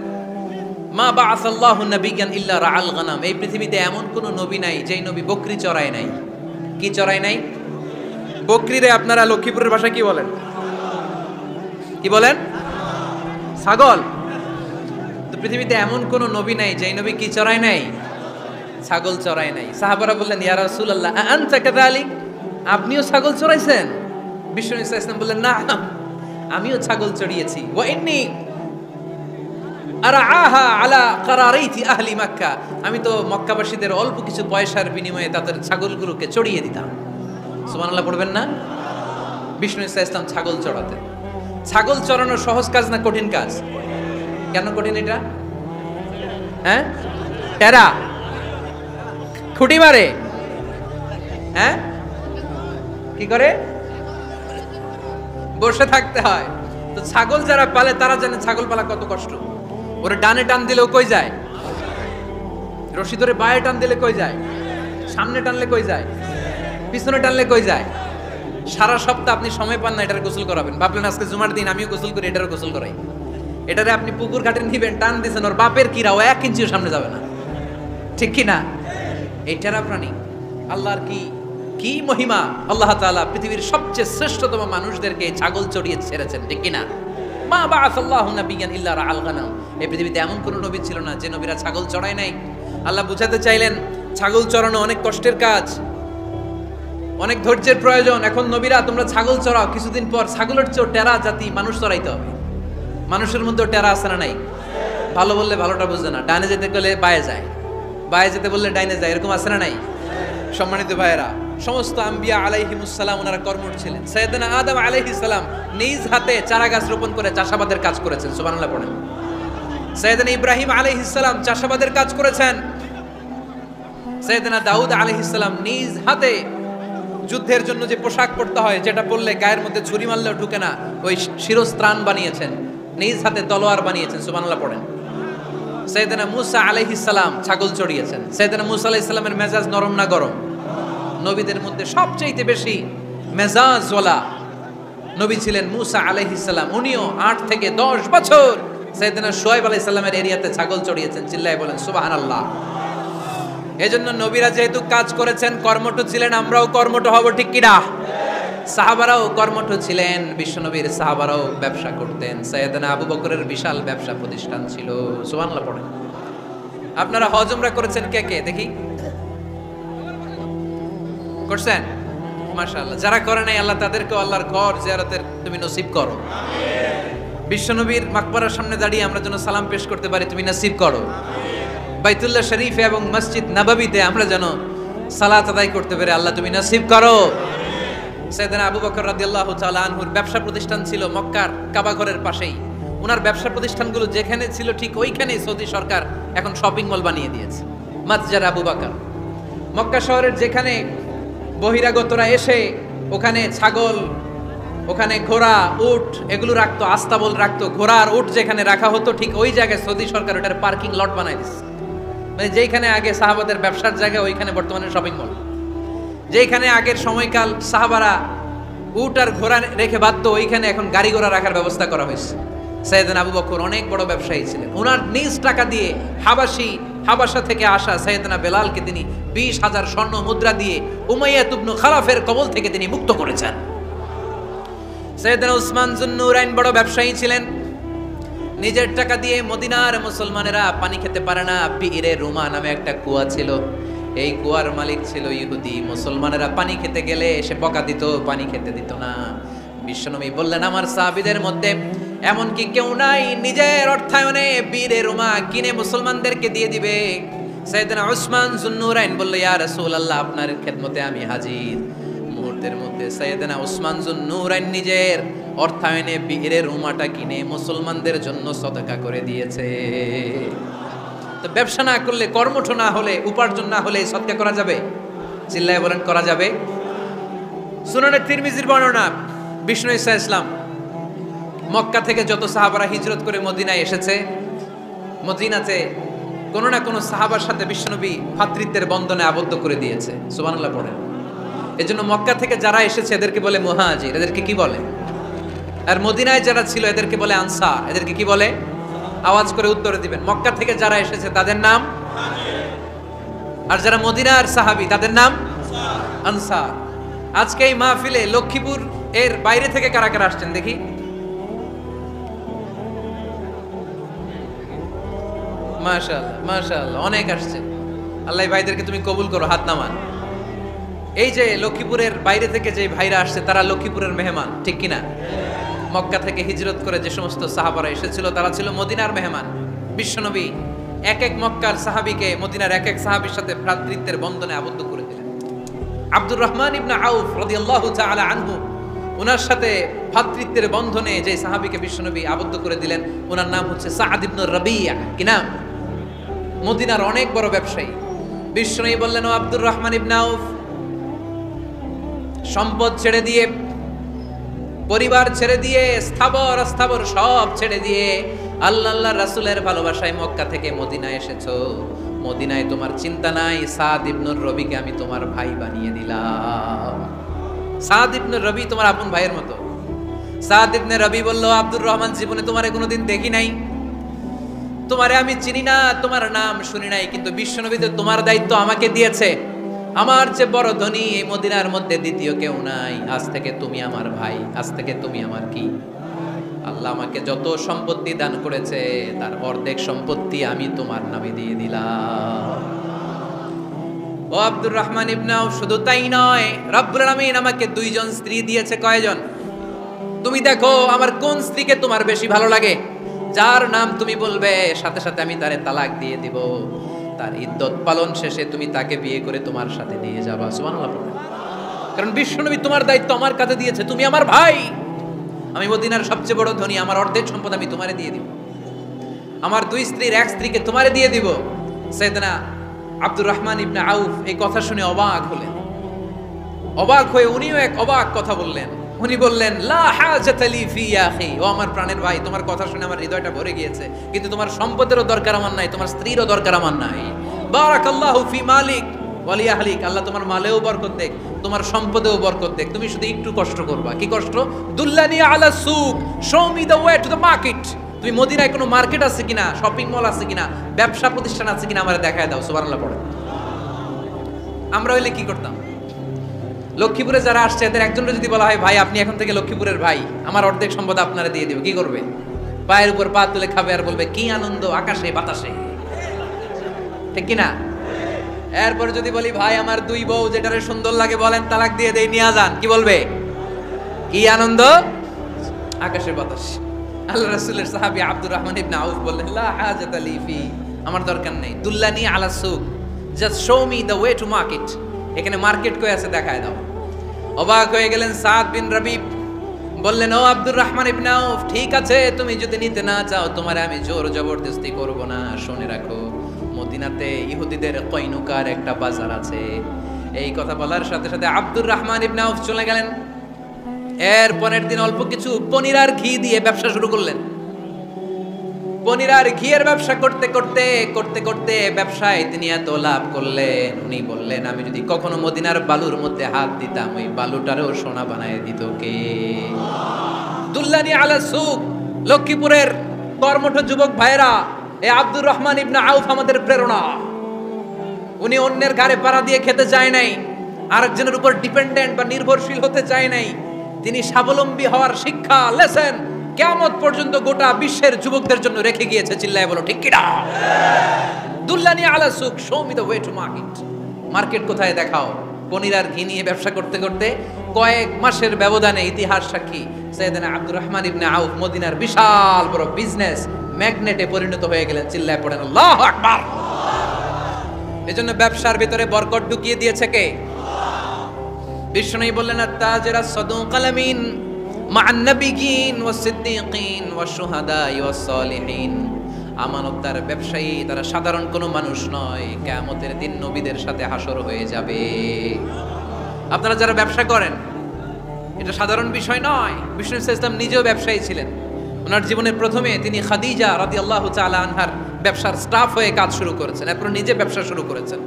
মা বাআসাল্লাহু নাবিয়্যান ইল্লা রাআল গানাম। এই পৃথিবীতে এমন কোন নবী নাই যেই নবী বকরি চড়ায় নাই। কি চড়ায় নাই? বকরিরে আপনারা লক্ষ্মীপুরের ভাষায় কি বলেন? কি বলেন? ছাগল। তো পৃথিবীতে এমন কোন নবী নাই যেই নবী কি চড়ায় নাই? ছাগল চড়ায় নাই। সাহাবারা বললেন, ইয়া রাসূলুল্লাহ আনতা কাযালিক, আপনিও ছাগল চড়াইছেন? বিষ্ণু ঈসা ইসলাম বললেন, না, আমিও ছাগল চড়িয়েছি। ওয়া ইন্নী আরআহা আলা কারারাইতি আহলি মক্কা, আমি তো মক্কাবাসীদের অল্প কিছু পয়সার বিনিময়ে তাদের ছাগলগুলোকে চড়িয়ে দিতাম। সুবহানাল্লাহ পড়বেন না? বিষ্ণু ঈসা ইসলাম ছাগল চড়াতেন। ছাগল চড়ানো সহজ কাজ না কঠিন কাজ? কেন কঠিন এটা? হ্যাঁ, টেরা খুঁটি মারে। হ্যাঁ, কি করে? বসে থাকতে হয়। তো ছাগল যারা পালে তারা জানে ছাগল পালা কত কষ্ট। ওরে ডানে টান দিলেও কই যায়? রশি ধরে বায়ে টান দিলে কই যায়? সামনে টানলে কই যায়? পিছনে টানলে কই যায়? সারা সপ্তাহ আপনি সময় পান না এটার গোসল করাবেন। ভাবলেন আজকে জুমার দিন আমিও গোসল করি, এটারও গোসল করাই। এটারে আপনি পুকুর ঘাটে নিবেন, টান দিয়েছেন, ওর বাপের কিরা, ও 1 ইঞ্চিও সামনে যাবে না। ঠিক কি না? এইটারা প্রাণী। আল্লাহর কি মহিমা! আল্লাহ তাআলা পৃথিবীর সবচেয়ে শ্রেষ্ঠতম মানুষদেরকে ছাগল চড়িয়ে ছেড়েছেন। ঠিক কি না? মা বাআসাল্লাহু নাবিয়্যান ইল্লা রাআল গানাম। এই পৃথিবীতে এমন কোন নবী ছিল না যে নবীরা ছাগল চড়ায় নাই। আল্লাহ বুঝাতে চাইলেন ছাগল চড়ানো অনেক কষ্টের কাজ, অনেক ধৈর্যের প্রয়োজন। এখন নবীরা তোমরা ছাগল চড়াও, কিছুদিন পর ছাগলের চেয়েও টেরা জাতি মানুষ চড়াইতে হবে। মানুষের মধ্যেও টেরা আছে না নাই? ভালো বললে ভালোটা বুঝে না, ডানে যেতে গেলে বায়ে যায়, বায়ে যেতে বললে ডাইনে যায়, এরকম আছে না নাই? সম্মানিত ভাইয়েরা, সমস্ত আম্বিয়া আলাইহিমুস সালাম ওনারা কর্মঠ ছিলেন। সাইয়েদনা আদম আলাইহিস সালাম নিজ হাতে চারা গাছ রোপণ করে চাষাবাদের কাজ করেছেন। সুবহানাল্লাহ পড়েন। সাইয়েদনা ইব্রাহিম আলাইহিস সালাম চাষাবাদের কাজ করেছেন। সাইয়েদনা দাউদ আলাইহিস সালাম নিজ হাতে যুদ্ধের জন্য যে পোশাক পরতে হয়, যেটা পরলে গায়ের মধ্যে ছুরি মারলেও ঢুকে না, ওই শিরস্ত্রাণ বানিয়েছেন, নিজ হাতে তলোয়ার বানিয়েছেন। সুবহানাল্লাহ পড়েন। সাইয়েদনা মূসা আলাইহিস সালাম ছাগল চড়িয়েছেন। সাইয়েদনা মূসা আলাইহিস সালামের মেজাজ নরম না গরম? নবীদের মধ্যে সবচেয়ে বেশি মেজাজওয়ালা নবী ছিলেন মূসা আলাইহিস সালাম। উনিও 8 থেকে 10 বছর সাইয়েদনা শুআয়ব আলাইহিস সালামের এরিয়াতে ছাগল চড়িয়েছেন, চিল্লায় বলেন সুবহানাল্লাহ। এজন্য নবীরা যেহেতু কাজ করেছেন, কর্মঠ ছিলেন, আমরাও কর্মঠ হব, ঠিক কি না? সাহাবারাও কর্মঠ ছিলেন, বিশ্বনবীর সাহাবারাও ব্যবসা করতেন। সাইয়েদনা আবু বকরের বিশাল ব্যবসা প্রতিষ্ঠান ছিল। সুবহানাল্লাহ পড়েন। আপনারা হজ উমরা করেছেন কে কে দেখি? করছেন? মাশাআল্লাহ। যারা করে নাই আল্লাহ তাদেরকে আল্লাহর ঘর জিয়ারতের তুমি নসিব করো। বিশ্বনবীর মাকবারার সামনে দাঁড়িয়ে আমরা যেন সালাম পেশ করতে পারি, তুমি নসিব করো। বাইতুল্লাহ শরীফে এবং মসজিদ নববীতে আমরা যেন সালাত আদায় করতে পারি, আল্লাহ তুমি নসিব করো। সাইয়েদনা আবু বকর রাদিয়াল্লাহু তাআলা আনহুর ব্যবসা প্রতিষ্ঠান ছিল মক্কার কাবা ঘরের পাশেই। ওনার ব্যবসা প্রতিষ্ঠানগুলো যেখানে ছিল ঠিক ওইখানেই সৌদি সরকার এখন শপিং মল বানিয়ে দিয়েছে, মাতজার আবু বকর। মক্কা শহরের যেখানে বহিরাগতরা এসে ওখানে ছাগল, ওখানে ঘোড়া, উট এগুলো রাখতো, আস্তাবল রাখতো, ঘোড়া আর উট যেখানে রাখা হতো ঠিক ওই জায়গায় সৌদি সরকার ওটার পার্কিং লট বানাই দিচ্ছে। মানে যেখানে আগে সাহাবাদের ব্যবসার জায়গা ওইখানে বর্তমানে শপিং মল। যেখানে আগের সময়কাল সাহাবারা উট আর ঘোড়া রেখে বাঁধতো ওইখানে এখন গাড়ি ঘোড়া রাখার ব্যবস্থা করা হয়েছে। সাইয়েদনা আবু বকর অনেক বড় ব্যবসায়ী ছিলেন। ওনার নিজ টাকা দিয়ে হাবাসা থেকে আসা সাইয়েদনা বেলালকে তিনি 20,000 স্বর্ণ মুদ্রা দিয়ে উমাইয়া ইবনে খালাফের কবল থেকে তিনি মুক্ত করেছেন। সাইয়েদনা উসমান যুন্নুরাইন বড় ব্যবসায়ী ছিলেন। নিজের টাকা দিয়ে মদিনার মুসলমানেরা পানি খেতে পারে না, বিইরে রুমা নামে একটা কুয়া ছিল, এই কুয়ার মালিক ছিল ইহুদি। মুসলমানেরা পানি খেতে গেলে এসে বকা দিত, পানি খেতে দিত না। বিশ্বনবী বললেন, আমার সাহাবীদের মধ্যে এমন কি কেউ নাই নিজের অর্থায়নে বীরে রুমা কিনে মুসলমানদেরকে দিয়ে দিবে? সাইয়েদনা উসমান যুন্নুরাইন বলল, ইয়া রাসূলুল্লাহ, আপনার খেদমতে আমি হাজির। মুহূর্তের মধ্যে সাইয়েদনা উসমান যুন্নুরাইন নিজের অর্থায়নে বীরে রুমাটা কিনে মুসলমানদের জন্য সদকা করে দিয়েছে। তো ব্যবসা না করলে, কর্মঠ না হলে, উপার্জন না হলে সদকা করা যাবে? চিল্লায় বলেন করা যাবে। সুনানে তিরমিজির বর্ণনা, বিষ্ণু ঈসা ইসলাম মক্কা থেকে যত সাহাবারা হিজরত করে মদিনায় এসেছে, মদিনাতে কোনো না কোনো সাহাবার সাথে বিশ্বনবী ভ্রাতৃত্বের বন্ধনে আবদ্ধ করে দিয়েছে। সুবহানাল্লাহ পড়েন। এজন্য মক্কা থেকে যারা এসেছে এদেরকে বলে মুহাজির, এদেরকে কি বলে? আর মদিনায় যারা ছিল এদেরকে বলে আনসার, এদেরকে কি বলে? আওয়াজ করে উত্তরে দিবেন। মক্কা থেকে যারা এসেছে তাদের নাম আর যারা মদিনার সাহাবী তাদের নাম আনসার। আজকে এই মাহফিলে লক্ষ্মীপুর এর বাইরে থেকে কারা কারা আসছেন দেখি? মাশাআল্লাহ মাশাআল্লাহ, অনেক আসছে। আল্লাহ ভাইদেরকে তুমি কবুল করো, হাত নামান। এই যে লক্ষ্মীপুরের বাইরে থেকে যে ভাইরা আসছে তারা লক্ষ্মীপুরের মেহমান, ঠিক কিনা? মক্কা থেকে হিজরত করে যে সমস্ত সাহাবারা এসেছিল তারা ছিল মদিনার মেহমান। বিশ্বনবী এক এক মক্কার সাহাবীকে মদিনার এক এক সাহাবীর সাথে ভ্রাতৃত্বের বন্ধনে আবদ্ধ করে দিলেন। আব্দুর রহমান ইবনে আউফ রাদিয়াল্লাহু তাআলা আনহু, ওনার সাথে ভ্রাতৃত্বের বন্ধনে যে সাহাবীকে বিশ্বনবী আবদ্ধ করে দিলেন ওনার নাম হচ্ছে সাআদ ইবনে রাবিয়া। কি নাম? মদিনার অনেক বড় ব্যবসায়ী। বিশ্বনবী বললেন, ও আব্দুর রহমান ইবনে আউফ, সম্পদ ছেড়ে দিয়ে, পরিবার ছেড়ে দিয়ে, স্থাবর অস্থাবর সব ছেড়ে দিয়ে আল্লাহ রাসূলের ভালোবাসায় মক্কা থেকে মদিনায় এসেছো। মদিনায় তোমার চিন্তা নাই, সাদ ইবনে রবিকে আমি তোমার ভাই বানিয়ে দিলাম। সাদ ইবনে রবি তোমার আপন ভাইয়ের মতো। সাদ ইবনে রবি বলল, আব্দুর রহমান, জীবনে তোমারে কোনোদিন দেখি নাই, তোমারে আমি চিনি না, তোমার নাম শুনি নাই, কিন্তু বিশ্বনবী তো তোমার দায়িত্ব আমাকে দিয়েছে। আমার যে বড় ধনী এই মদিনার মধ্যে দ্বিতীয় কেউ নাই। আজ থেকে তুমি আমার ভাই, আজ থেকে তুমি আমার কি? আল্লাহ আমাকে যত সম্পত্তি দান করেছে তার অর্ধেক সম্পত্তি আমি তোমার নামে দিয়ে দিলাম। ও আব্দুর রহমান ইবনে আউফ, শুধু তাই নয়, রব্বুল আলামিন আমাকে দুইজন স্ত্রী দিয়েছে। কয়জন? তুমি দেখো আমার কোন স্ত্রীকে তোমার বেশি ভালো লাগে, যার নাম তুমি বলবে সাথে সাথে আমি তারে তালাক দিয়ে দিব। তার ইদ্যত পালন শেষে তুমি তাকে বিয়ে করে তোমার সাথে নিয়ে যাবা। সুবহানাল্লাহ। কারণ বিশ্বনবী তোমার দায়িত্ব আমার কাছে দিয়েছে, তুমি আমার ভাই, আমি মদিনার সবচেয়ে বড় ধনী, আমার অর্ধেক সম্পদ আমি তোমারে দিয়ে দিব। আমার দুই স্ত্রীর এক স্ত্রীকে তোমারে দিয়ে দিব। সাইয়েদনা আব্দুর রহমান ইবনে আউফ এই কথা শুনে অবাক হলেন। অবাক হয়ে উনিও এক অবাক কথা বললেন। উনি বললেন, লা হাজাতা লি ফি ইয়া আখি, ও আমার প্রাণের ভাই, তোমার কথা শুনে আমার হৃদয়টা ভরে গিয়েছে, কিন্তু তোমার সম্পদেরও দরকার আমার নাই, তোমার স্ত্রীরও দরকার আমার নাই। বারাকাল্লাহু ফি মালিক ওয়া লি আহলিক, আল্লাহ তোমার মালেও বরকত দেখ, তোমার সম্পদেও বরকত দেখ। তুমি শুধু একটু কষ্ট করবা। কি কষ্ট? দুল্লানি আলা সুক, show me the way to the market. তুমি মদিনায় কোনো মার্কেট আছে কিনা, শপিং মল আছে কিনা, ব্যবসা প্রতিষ্ঠান আছে কিনা আমারে দেখায় দাও। সুবহানাল্লাহ পড়ে। আমরা হইলে কি করতাম? লক্ষ্মীপুরে যারা আসছে এদের একজনের যদি বলা হয় ভাই আপনি এখন থেকে লক্ষ্মীপুরের ভাই, আমার অর্ধেক সম্পদ আপনারা দিয়ে দেব, কি করবে? পায়ের উপর পা তুলে খাবে আর বলবে কি আনন্দ আকাশে বাতাসে, ঠিক কিনা? এরপরে যদি বলি ভাই আমার দুই বউ যেটারে সুন্দর লাগে বলেন তালাক দিয়ে দেই, নিয়ে যান, কি বলবে? কি আনন্দ আকাশের বাতাস। আল্লাহ রাসূলের সাহাবী আব্দুর রহমান ইবনে আউফ বললেন লা হাজাত লি ফি, আমার দরকার নেই, দুল্লানি আলা সুক, just show me the way to market, এখানে মার্কেট কই আছে দেখায় দাও। অবাক হয়ে গেলেন সাদ বিন রাবিব, বললেন ও আব্দুর রহমান ইবনে আউফ ঠিক আছে তুমি যদি নিতে না চাও তোমারে আমি জোর জবরদস্তি করব না, শুনে রাখো মদিনাতে ইহুদিদের কয়নুকার একটা বাজার আছে। এই কথা বলার সাথে সাথে আব্দুর রহমান ইবনে আউফ চলে গেলেন। এর পরের দিন অল্প কিছু পনির আর ঘি দিয়ে ব্যবসা শুরু করলেন। পনির আর ঘিয়ের ব্যবসা করতে করতে করতে করতে ব্যবসায় তিনি এত লাভ করলেন, উনি বললেন আমি যদি কখনো মদিনার বালুর মধ্যে হাত দিতাম ওই বালুটারও সোনা বানায় দিত কে? দুল্লানি আলা সুক। লক্ষ্মীপুরের কর্মঠ যুবক ভাইরা, এই আব্দুর রহমান ইবনে আউফ আমাদের প্রেরণা। উনি অন্যের ঘাড়ে পাড়া দিয়ে খেতে চায় নাই, আরেকজনের উপর ডিপেন্ডেন্ট বা নির্ভরশীল হতে চায় নাই। তিনি স্বাবলম্বী হওয়ার শিক্ষা লেসেন কিয়ামত পর্যন্ত গোটা বিশ্বের যুবকদের জন্য রেখে গিয়েছে। চিল্লায় বলো ঠিক কিনা? দুল্লানি আলা সুক, show me the way to market. Market কোথায় দেখাও। পনির আর ঘি নিয়ে ব্যবসা করতে করতে কয়েক মাসের ব্যবধানে ইতিহাস সাক্ষী সাইয়েদনা আব্দুর রহমান ইবনে আউফ মদিনার বিশাল বড় বিজনেস ম্যাগনেটে পরিণত হয়ে গেলেন। চিল্লায় পড়েন আল্লাহু আকবার। এজন্য ব্যবসার ভিতরে বরকত ঢুকিয়ে দিয়েছে কে? বিষ্ণু বললেন আত-তাজিরা সাদুকাল আমিন মা'আন নাবিয়্যিন ওয়াস সিদ্দীকিন ওয়াশ শুহাদা ওয়াস সালিহিন। আমানতদার ব্যবসায়ী তারা সাধারণ কোনো মানুষ নয়, কিয়ামতের দিন নবীদের সাথে হাসর হয়ে যাবে। আপনারা যারা ব্যবসা করেন এটা সাধারণ বিষয় নয়। বিষ্ণু ইসলাম নিজেও ব্যবসায়ী ছিলেন। ওনার জীবনের প্রথমে তিনি খাদিজা রাদিয়াল্লাহু তাআলা আনহার ব্যবসার স্টাফ হয়ে কাজ শুরু করেছেন, এরপর নিজে ব্যবসা শুরু করেছেন।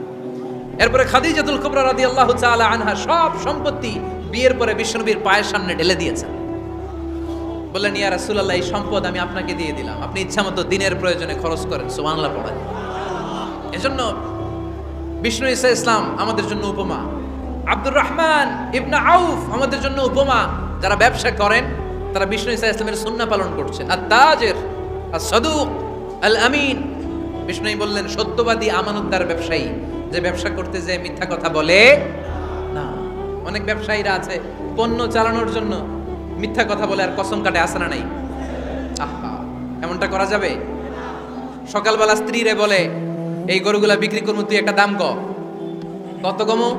এরপরে খাদিজাতুল কুবরা রাদিয়াল্লাহু তাআলা আনহা সব সম্পত্তি বিয়ের পরে বিশ্বনবীর পায়ের সামনে ঢেলে দিয়েছেন। বললেন ইয়া রাসূলুল্লাহ এই সম্পদ আমি আপনাকে দিয়ে দিলাম, আপনি ইচ্ছামতো দিনের প্রয়োজনে খরচ করেন। সুবহানাল্লাহ পড়েন। এজন্য বিষ্ণু ঈসা ইসলাম আমাদের জন্য উপমা, আব্দুর রহমান ইবনে আউফ আমাদের জন্য উপমা। যারা ব্যবসা করেন তারা বিষ্ণু ঈসা ইসলামের সুন্নাহ পালন করছেন। আত-তাজির আস-সাদুক আল আমিন। বিষ্ণু বললেন সত্যবাদী আমানতদার ব্যবসায়ী, যে ব্যবসা করতে যে মিথ্যা কথা বলে না। অনেক ব্যবসায়ীরা আছে পণ্য চালানোর জন্য মিথ্যা কথা বলে আর কসম কাটে, আছে না নাই? আহা, এমনটা করা যাবে? সকালবেলা স্ত্রীরে বলে এই গরুগুলা বিক্রি করবো, তুই একটা দাম কত কমো?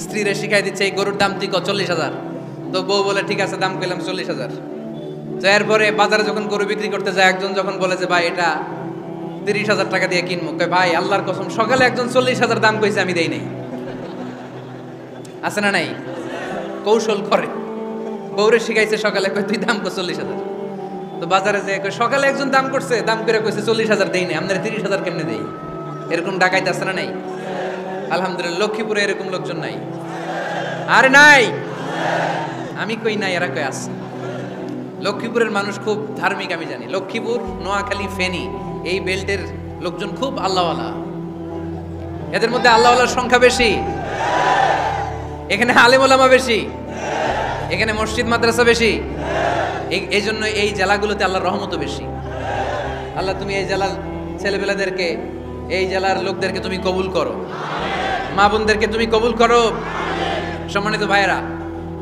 স্ত্রীরে শিখাই দিচ্ছে এই গরুর দাম তুই 40,000। তো বউ বলে ঠিক আছে দাম কইলাম 40,000। তো এরপরে বাজারে যখন গরু বিক্রি করতে যায় একজন যখন বলে যে ভাই এটা 30,000 টাকা দিয়ে কিনবো, কয় ভাই আল্লাহর কসম সকালে একজন 40,000 দাম কইছে আমি দেই নাই। আছে না নাই? কৌশল করে। বউরে শিখাইছে সকালে, কয় তুই দাম কর 40,000। তো বাজারে যে সকালে একজন দাম করছে, দাম করে কইছে 40,000 দেই নাই, আপনারা 30,000 কেমনে দেই? এরকম ডাকাইতে আছে না নাই? আলহামদুলিল্লাহ লক্ষ্মীপুরে এরকম লোকজন নাই। আরে নাই, আমি কই নাই, এরা কই আছে। লক্ষ্মীপুরের মানুষ খুব ধার্মিক আমি জানি। লক্ষ্মীপুর, নোয়াখালী, ফেনী এই বেল্টের লোকজন খুব আল্লাহওয়ালা। এদের মধ্যে আল্লাহওয়ালার সংখ্যা বেশি, এখানে আলেম ওলামা বেশি, এখানে মসজিদ মাদ্রাসা বেশি। এই জন্য এই জেলাগুলোতে আল্লাহর রহমতও বেশি। আল্লাহ তুমি এই জেলার ছেলেপেলাদেরকে, এই জেলার লোকদেরকে তুমি কবুল করো, মা বোনদেরকে তুমি কবুল করো। সম্মানিত ভাইয়েরা,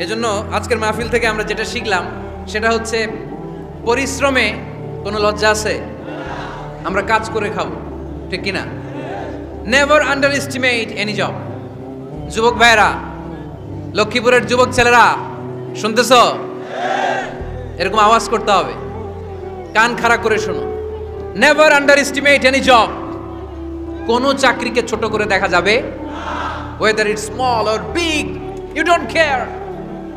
এজন্য আজকের মাহফিল থেকে আমরা যেটা শিখলাম সেটা হচ্ছে পরিশ্রমে কোনো লজ্জা আছে? আমরা কাজ করে খাবো, ঠিক কিনা? Never underestimate any job. যুবক ভাইয়েরা, লক্ষ্মীপুরের যুবক ছেলেরা শুনতেছ? এরকম আওয়াজ করতে হবে, কান খাড়া করে শোনো। Never underestimate any job. কোন চাকরিকে ছোট করে দেখা যাবে, whether it's small or big, you don't care.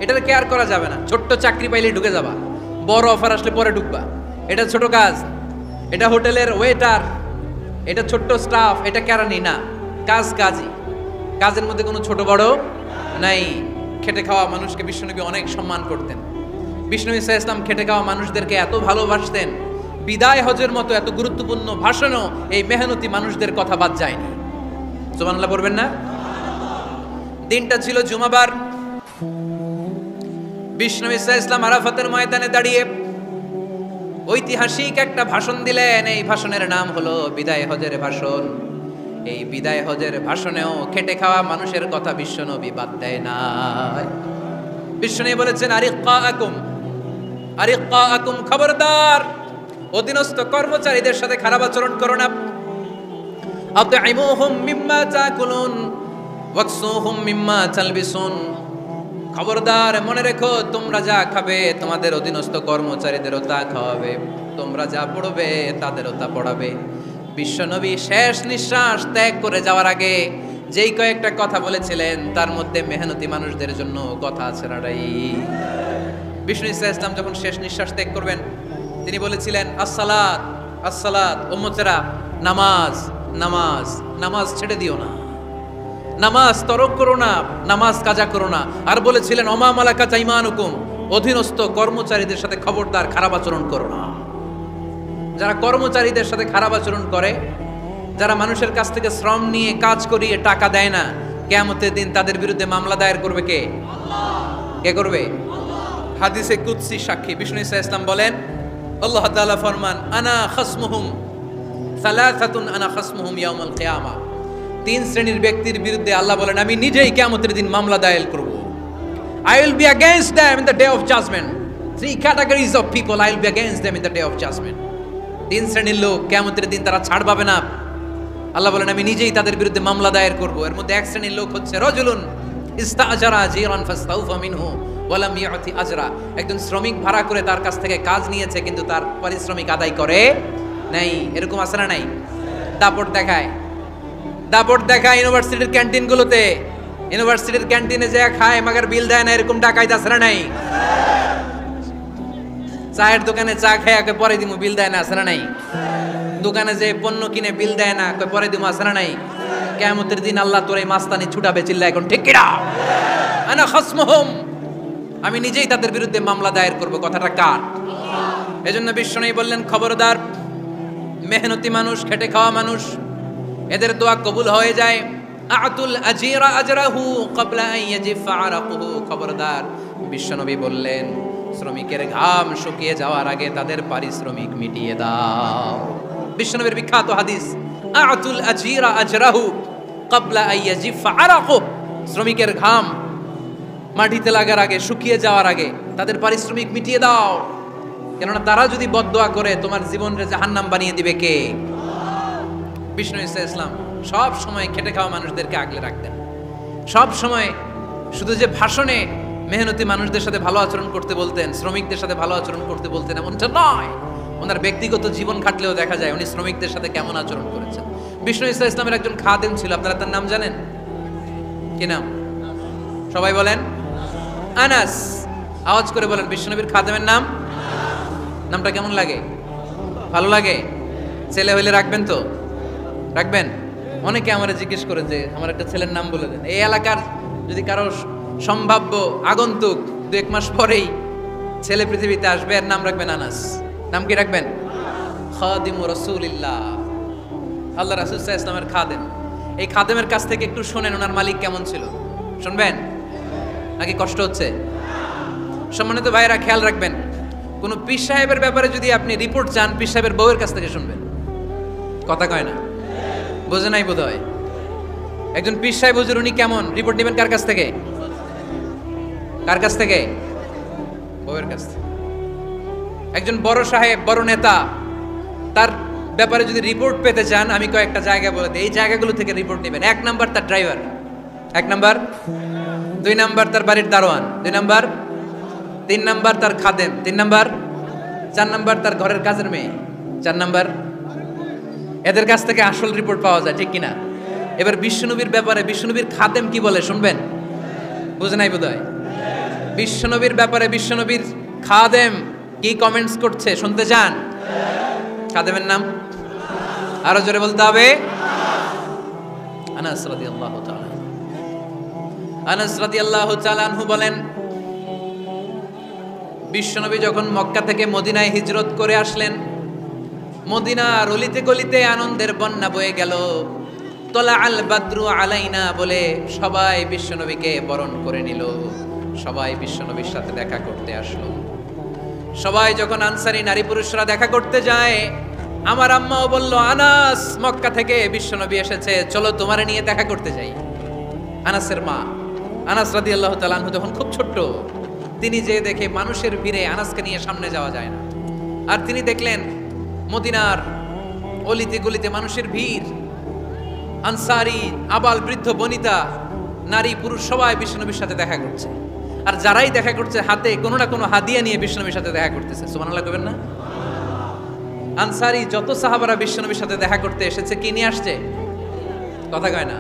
এটার কেয়ার করা যাবে না। ছোট্ট চাকরি পাইলে ঢুকে যাবা, বড় অফার আসলে পরে ঢুকবা। এটা ছোট কাজ, এটা হোটেলের ওয়েটার, এটা ছোট্ট স্টাফ, এটা কেরানি না। কাজ কাজই, কাজের মধ্যে কোনো ছোট বড় নাই। খেটে খাওয়া মানুষকে বিশ্বনবী অনেক সম্মান করতেন। বিষ্ণু ঈসা ইসলাম খেটে খাওয়া মানুষদেরকে এত ভালোবাসতেন বিদায় হজের মতো এত গুরুত্বপূর্ণ ভাষণও এই মেহনতি মানুষদের কথা বাদ যায়নি। সুবহানাল্লাহ পড়বেন না? দিনটা ছিল জুমাবার। বিষ্ণু ঈসা ইসলাম আরাফাতের ময়দানে দাঁড়িয়ে ঐতিহাসিক একটা ভাষণ দিলেন। এই ভাষণের নাম হলো বিদায় হজের ভাষণ। এই বিদায় হজের ভাষণেও খেটে খাওয়া মানুষের কথা বিশ্বনবী বাদ দেয় না। বিশ্বনবী বলেছেন, আরিক্কাকুম, খবরদার, অধীনস্থ কর্মচারীদের সাথে খারাপ আচরণ করো না। আতঈমুহুম মিম্মা তাকুলুন ওয়াকসুহুম মিম্মা তালবিসুন, খবরদার, মনে রেখো, তোমরা যা খাবে তোমাদের অধীনস্থ কর্মচারীদেরও তা খাওয়াবে, তোমরা যা পড়বে তাদেরও তা পড়াবে। বিশ্বনবী শেষ নিঃশ্বাস ত্যাগ করে যাওয়ার আগে যেই কয়েকটা কথা বলেছিলেন তার মধ্যে মেহনতি মানুষদের জন্য কথা আছে নাড়াই। বিষ্ণু ঈসা ইসলাম যখন শেষ নিঃশ্বাস ত্যাগ করবেন তিনি বলেছিলেন, আসসালাত আসসালাত, উম্মতেরা, নামাজ নামাজ, নামাজ ছেড়ে দিও না, নামাজ তরক করো না, নামাজ কাজা করো না। আর বলেছিলেন, ওমা মালাকাত আইমানুকুম, অধীনস্থ কর্মচারীদের সাথে খবরদার খারাপ আচরণ করো না। যারা কর্মচারীদের সাথে খারাপ আচরণ করে, যারা মানুষের কাছ থেকে শ্রম নিয়ে কাজ করিয়ে টাকা দেয় না, কিয়ামতের দিন তাদের বিরুদ্ধে মামলা দায়ের করবে কে? কে করবে? হাদিসে কুদসি সাক্ষী বিষ্ণু ঈসা ইসলাম বলেন, আল্লাহ তাআলা ফরমান, আনা খাসমুহুম সালাসাতুন আনা খাসমুহুম ইয়াউমাল কিয়ামা। তিন শ্রেণীর ব্যক্তির বিরুদ্ধে আল্লাহ বলেন, আমি নিজেই কিয়ামতের দিন মামলা দায়ের করব। I will be against them in the day of judgment. Three categories of people, I will be against them in the day of judgment. তিন শ্রেণীর লোক কিয়ামতের দিন তারা ছাড় পাবে না। আল্লাহ বলেন, আমি নিজেই তাদের বিরুদ্ধে মামলা দায়ের করব। এর মধ্যে এক শ্রেণীর লোক হচ্ছে রাজুলুন ইস্তাআজারা জিরান ফাস্তাউফা মিনহু ওয়া লাম ইয়াতি আজরা। একজন শ্রমিক ভাড়া করে তার কাছ থেকে কাজ নিয়েছে কিন্তু তার পারিশ্রমিক আদায় করে নাই। এরকম আছে না নাই? দাপট দেখায় ইউনিভার্সিটির ক্যান্টিনগুলোতে। ইউনিভার্সিটির ক্যান্টিনে যে খায় মাগার বিল দেয় না, এরকম ডাকাইত আছে না নাই? চায়ের দোকানে চা খায় কই পরে দিমু, বিল দেয় না, আছে না নাই? দোকানে যে পণ্য কিনে বিল দেয় না, কই পরে দিমু, আছে না নাই? কিয়ামতের দিন আল্লাহ তোর এই মাস্তানি ছুটাবে, চিল্লা এখন ঠিক কিনা? আনা খাসমুহুম, আমি নিজেই তাদের বিরুদ্ধে মামলা দায়ের করব। কথাটা কার? এজন্য বিশ্বনবী বললেন, খবরদার, মেহনতি মানুষ, খেটে খাওয়া মানুষ, এদের দোয়া কবুল হয়ে যায়। আতুল আজিরা আজরাহু ক্বাবলা আন ইয়াজিফা আরাকুহু, খবরদার, বিশ্বনবী বললেন, শ্রমিকের ঘাম শুকিয়ে যাওয়ার আগে তাদের পারিশ্রমিক মিটিয়ে দাও। বিশ্বনবীর বিখ্যাত হাদিস, আতুল আজিরা আজরাহু ক্বাবলা আন ইয়াজিফা আরাকুহু, শ্রমিকের ঘাম মাটিতে লাগার আগে, শুকিয়ে যাওয়ার আগে তাদের পারিশ্রমিক মিটিয়ে দাও। কেননা তারা যদি বদদোয়া করে তোমার জীবনকে জাহান্নাম বানিয়ে দিবে কে? বিষ্ণু ঈসা ইসলাম সব সময় খেটে খাওয়া মানুষদেরকে আগলে রাখতেন। সব সময় শুধু যে ভাষণে মেহনতি মানুষদের সাথে ভালো আচরণ করতে বলতেন, শ্রমিকদের সাথে ভালো আচরণ করতে বলতেন, এমনটা নয়। ওনার ব্যক্তিগত জীবন খাটলেও দেখা যায় উনি শ্রমিকদের সাথে কেমন আচরণ করেছেন। বিষ্ণু ঈসা ইসলামের একজন খাদেম ছিল, আপনারা তার নাম জানেন? কি নাম? সবাই বলেন। আনাস। আওয়াজ করে বলেন, বিশ্বনবীর খাদেমের নাম? নামটা কেমন লাগে? ভালো লাগে? ছেলে হইলে রাখবেন তো? রাখবেন? অনেকে আমারে জিজ্ঞেস করে যে আমার একটা ছেলের নাম বলে দেন। এই এলাকার যদি কারো সম্ভাব্য আগন্তুক 2-1 মাস পরেই ছেলে পৃথিবীতে আসবে, এর নাম রাখবেন আনাস। নাম কি রাখবেন? খাদিমু রাসূলিল্লাহ, আল্লাহ রাসূল সাল্লাল্লাহু আলাইহি ওয়াসাল্লামের খাদেম। এই খাদেমের কাছ থেকে একটু শুনেন ওনার মালিক কেমন ছিল। শুনবেন নাকি কষ্ট হচ্ছে? সম্মানিত ভাইয়েরা, খেয়াল রাখবেন, কোন পীর সাহেবের ব্যাপারে যদি আপনি রিপোর্ট চান, পীর সাহেবের বউয়ের কাছ থেকে শুনবেন। কথা কয় না? বোঝে নাই বোধ হয়। একজন পীর সাহেব হুজুর উনি কেমন, রিপোর্ট নেবেন কার কাছ থেকে? কার কাছ থেকে? বউয়ের কাছ থেকে। একজন বড় সাহেব, বড় নেতা, তার ব্যাপারে যদি রিপোর্ট পেতে চান, আমি কয়েকটা জায়গা বলে দিই, এই জায়গাগুলো থেকে রিপোর্ট নেবেন। 1 নাম্বার তার ড্রাইভার, 1 নাম্বার। 2 নাম্বার তার বাড়ির দারোয়ান, 2 নাম্বার। 3 নাম্বার তার খাদেম, 3 নাম্বার। 4 নাম্বার তার ঘরের কাজের মেয়ে, 4 নাম্বার। এদের কাছ থেকে আসল রিপোর্ট পাওয়া যায়, ঠিক কিনা? এবার বিশ্বনবীর ব্যাপারে বিশ্বনবীর খাদেম কি বলে শুনবেন? বুঝে নাই বোধহয়। বিশ্বনবীর ব্যাপারে বিশ্বনবীর খাদেম কি কমেন্টস করছে শুনতে চান? খাদেমের নাম আরো জোরে বলতে হবে। আনাস রাদিয়াল্লাহু তাআলা, আনাস রাদিয়াল্লাহু তাআলা আনহু বলেন, বিশ্বনবী যখন মক্কা থেকে মদিনায় হিজরত করে আসলেন, মদিনার অলিতে গলিতে আনন্দের বন্যা বয়ে গেল। তলা আল বাদরু আলাইনা বলে সবাই বিশ্বনবীকে বরণ করে নিল, সবাই বিশ্বনবীর সাথে দেখা করতে আসলো। সবাই যখন আনসারী নারী পুরুষরা দেখা করতে যায়, আমার আম্মাও বলল, আনাস মক্কা থেকে বিশ্বনবী এসেছে, চলো তোমারে নিয়ে দেখা করতে যাই। আনাসের মা আনাস রাদিয়াল্লাহু তাআলা আনহু তখন খুব ছোট্ট, তিনি যে দেখে মানুষের ভিড়ে আনাসকে নিয়ে সামনে যাওয়া যায় না। আর তিনি দেখলেন মদিনার অলিতে গলিতে মানুষের ভিড়, আনসারী আবাল বৃদ্ধ বনিতা নারী পুরুষ সবাই বিশ্বনবীর সাথে দেখা করছে। আর যারাই দেখা করছে হাতে কোনো না কোনো হাদিয়া নিয়ে বিশ্বনবীর সাথে দেখা করতেছে। সুবহানাল্লাহ কইবেন না? আনসারী যত সাহাবারা বিশ্বনবীর সাথে দেখা করতে এসেছে কি নিয়ে আসছে? কথা কয় না?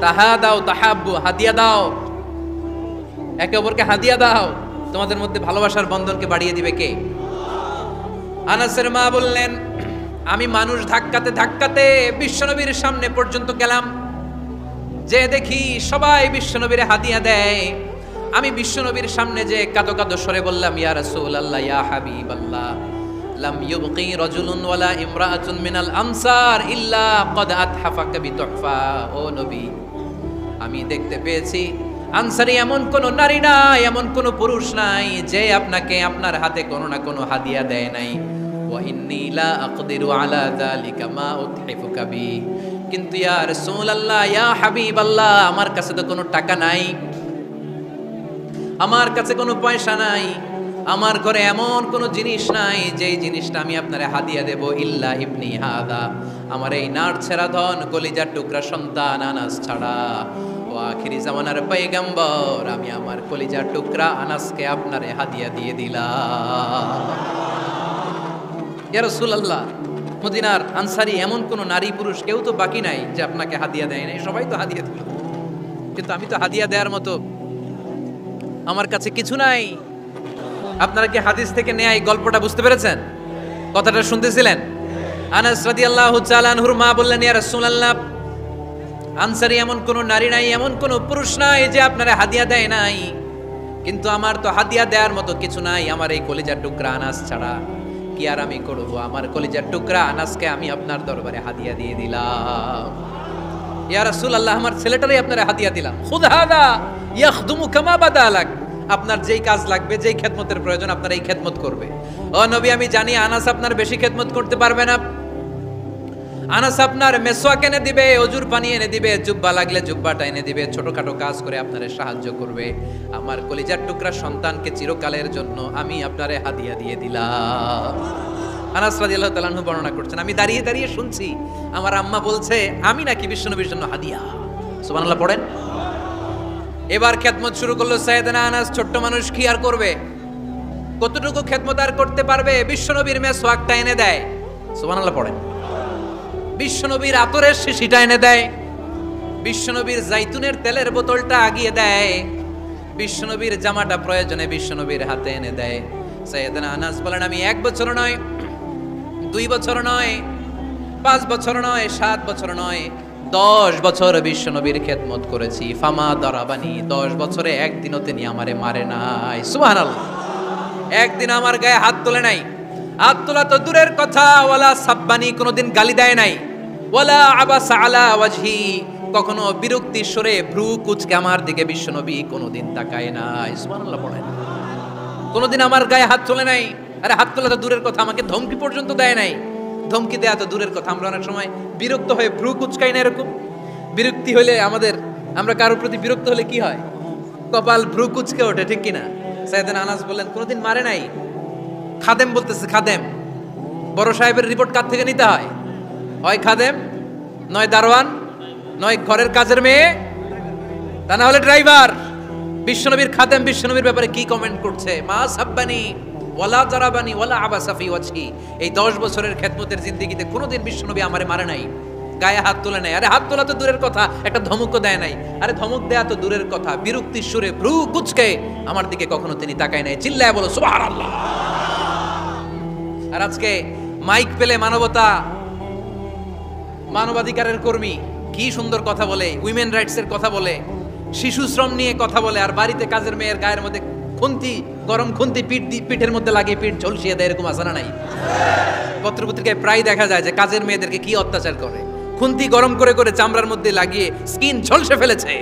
তাহাদাও তাহাব্বু, হাদিয়া দাও, একে অপরকে হাদিয়া দাও, তোমাদের মধ্যে ভালোবাসার বন্ধনকে বাড়িয়ে দিবে কে? আনাসের মা বললেন, আমি মানুষ ধাক্কাতে ধাক্কাতে বিশ্বনবীর সামনে পর্যন্ত গেলাম, যে দেখি সবাই বিশ্বনবীর হাদিয়া দেয়। আমি বিশ্বনবীর সামনে যে কাঁদো কাঁদো স্বরে বললাম, ইয়া রাসূলুল্লাহ ইয়া হাবিবাল্লাহ, লাম ইউবকি রাজুলুন ওয়ালা ইমরাআতুন মিনাল আনসার ইল্লা ক্বাদ আতহাফাকা বিতুহফা। ও নবী, আমি দেখতে পেয়েছি আনসারী এমন কোন নারী নাই, এমন কোন পুরুষ নাই যে আপনাকে আপনার হাতে কোনো না কোনো হাদিয়া দেয় নাই। ওয়া ইন্নী লা আকদিরু আলা যালিকা মা উতহিফুকা বি। কিন্তু ইয়া রাসূলুল্লাহ ইয়া হাবিবাল্লাহ, আমার কাছে তো কোনো টাকা নাই, আমার কাছে কোনো পয়সা নাই, আমার ঘরে এমন কোনো জিনিস নাই যেই জিনিসটা আমি আপনারে হাদিয়া দেব। ইল্লা ইবনি হাদা, আমার এই নাড় ছেড়া ধন কলিজার টুকরা সন্তান আনাস ছাড়া। ও আখিরি জামানার পয়গম্বর, আমি আমার কলিজার টুকরা আনাসকে আপনারে হাদিয়া দিয়ে দিলাম। ইয়া রাসূলুল্লাহ, মদিনার আনসারী এমন কোন নারী পুরুষ কেউ তো বাকি নাই যে আপনাকে হাদিয়া দেয় নাই, সবাই তো হাদিয়া দিল, কিন্তু আমি তো হাদিয়া দেওয়ার মতো আমার কাছে কিছু নাই। আপনারা কি হাদিস থেকে নেয়া এই গল্পটা বুঝতে পেরেছেন? কথাটা শুনতেছিলেন? আনাস রাদিয়াল্লাহু তাআলা আনহুর মা বললেন, ইয়া রাসূলুল্লাহ, আনসারী এমন কোন নারী নাই, এমন কোন পুরুষ নাই যে আপনারে হাদিয়া দেয় নাই, কিন্তু আমার তো হাদিয়া দেওয়ার মতো কিছু নাই আমার এই কলিজার টুকরা আনাস ছাড়া। কি আর আমি করব? আমার কলিজার টুকরা আনাসকে আমি আপনার দরবারে হাদিয়া দিয়ে দিলাম। ইয়া রাসূলুল্লাহ, আমার ছেলেটারই আপনারে হাদিয়া দিলাম। খুদ হাদা ইয়াখদুমু কামা বাদালাক, আপনার যেই কাজ লাগবে, যেই খেদমতের প্রয়োজন আপনার এই খেদমত করবে। ও নবী, আমি জানি আনাস আপনার বেশি খেদমত করতে পারবে না। আনাস আপনার মেসওয়াক এনে দিবে, অজুর পানি এনে দিবে, জুব্বা লাগলে জুব্বাটা এনে দিবে, ছোটখাটো কাজ করে আপনারে সাহায্য করবে। আমার কলিজার টুকরা সন্তানকে চিরকালের জন্য আমি আপনারে হাদিয়া দিয়ে দিলাম। আনাস রাদিয়াল্লাহু তাআলা আনহু বর্ণনা করছেন, আমি দাঁড়িয়ে দাঁড়িয়ে শুনছি আমার আম্মা বলছে আমি নাকি বিশ্বনবীর জন্য হাদিয়া। সুবহানাল্লাহ পড়েন। এবার খেদমত শুরু করলো সাইয়েদনা আনাস। ছোট্ট মানুষ কি আর করবে? কতটুকু খেদমত আর করতে পারবে? বিশ্বনবীর মেসওয়াকটা এনে দেয়। সুবহানাল্লাহ পড়েন। বিশ্বনবীর আতরের শিশিটা এনে দেয়, বিশ্বনবীর জাইতুনের তেলের বোতলটা আগিয়ে দেয়, বিশ্বনবীর জামাটা প্রয়োজনে বিশ্বনবীর হাতে এনে দেয়। সাইয়েদনা আনাস বলেন, আমি 1 বছর নয়, 2 বছর নয়, 5 বছর নয়, 7 বছর নয়, 10 বছর বিশ্বনবীর খেদমত করেছি। ফামা দরাবানি, 10 বছরে একদিনও তিনি আমারে মারে নাই। সুবহানাল্লাহ। একদিন আমার গায়ে হাত তোলে নাই। হাত তোলা তো দূরের কথা, ওয়ালা সাব্বানি, কোনোদিন গালি দেয় নাই। ওয়ালা আবাসা আলা ওয়াজহি, কখনো বিরক্তি সুরে ভ্রু কুচকে আমার দিকে বিশ্বনবী কোনোদিন তাকায় নাই। সুবহানাল্লাহ পড়েন। কোনোদিন আমার গায়ে হাত তোলে নাই। আরে হাত তোলা তো দূরের কথা, আমাকে ধমকি পর্যন্ত দেয় নাই। ধমকি দেয়া তো দূরের কথা, আমরা অনেক সময় বিরক্ত হয়ে ভ্রু কুচকাই না, এরকম বিরক্তি হলে আমরা কারোর প্রতি বিরক্ত হলে কি হয়? কপাল ভ্রু কুচকে ওঠে, ঠিক কিনা? সাইয়েদনা আনাস বললেন, কোনোদিন মারে নাই। খাদেম বলতেছে, খাদেম, বড় সাহেবের রিপোর্ট কার থেকে নিতে হয়? হয় খাদেম, নয় দারোয়ান, নয় ঘরের কাজের মেয়ে, তা না হলে ড্রাইভার। বিশ্বনবীর খাদেম বিশ্বনবীর ব্যাপারে কি কমেন্ট করছে? মা সাব্বানি ওয়ালা জারাবানি ওয়ালা আবাসা ফি ওয়াজহি। এই 10 বছরের খেদমতের জিন্দেগিতে কোনোদিন বিশ্বনবী আমারে মারে নাই, গায়ে হাত তোলে নাই। আরে হাত তোলা তো দূরের কথা, একটা ধমকও দেয় নাই। আরে ধমক দেয়া তো দূরের কথা, বিরক্তির সুরে ভ্রু কুচকে আমার দিকে কখনো তিনি তাকায় নাই। চিল্লায় বলো সুবহানাল্লাহ। আর আজকে মাইক পেলে মানবতা, মানবাধিকারের কর্মী কি সুন্দর কথা বলে, উইমেন রাইটস এর কথা বলে, শিশু শ্রম নিয়ে কথা বলে, আর বাড়িতে কাজের মেয়ের গায়ের মধ্যে খুন্তি, গরম খুন্তি পিঠের মধ্যে লাগিয়ে পিঠ ঝলসিয়ে দেয়, এরকম আছে না নাই? পত্রপত্রিকায় প্রায় দেখা যায় যে কাজের মেয়েদেরকে কি অত্যাচার করে, খুন্তি গরম করে করে চামড়ার মধ্যে লাগিয়ে স্কিন ঝলসে ফেলেছে,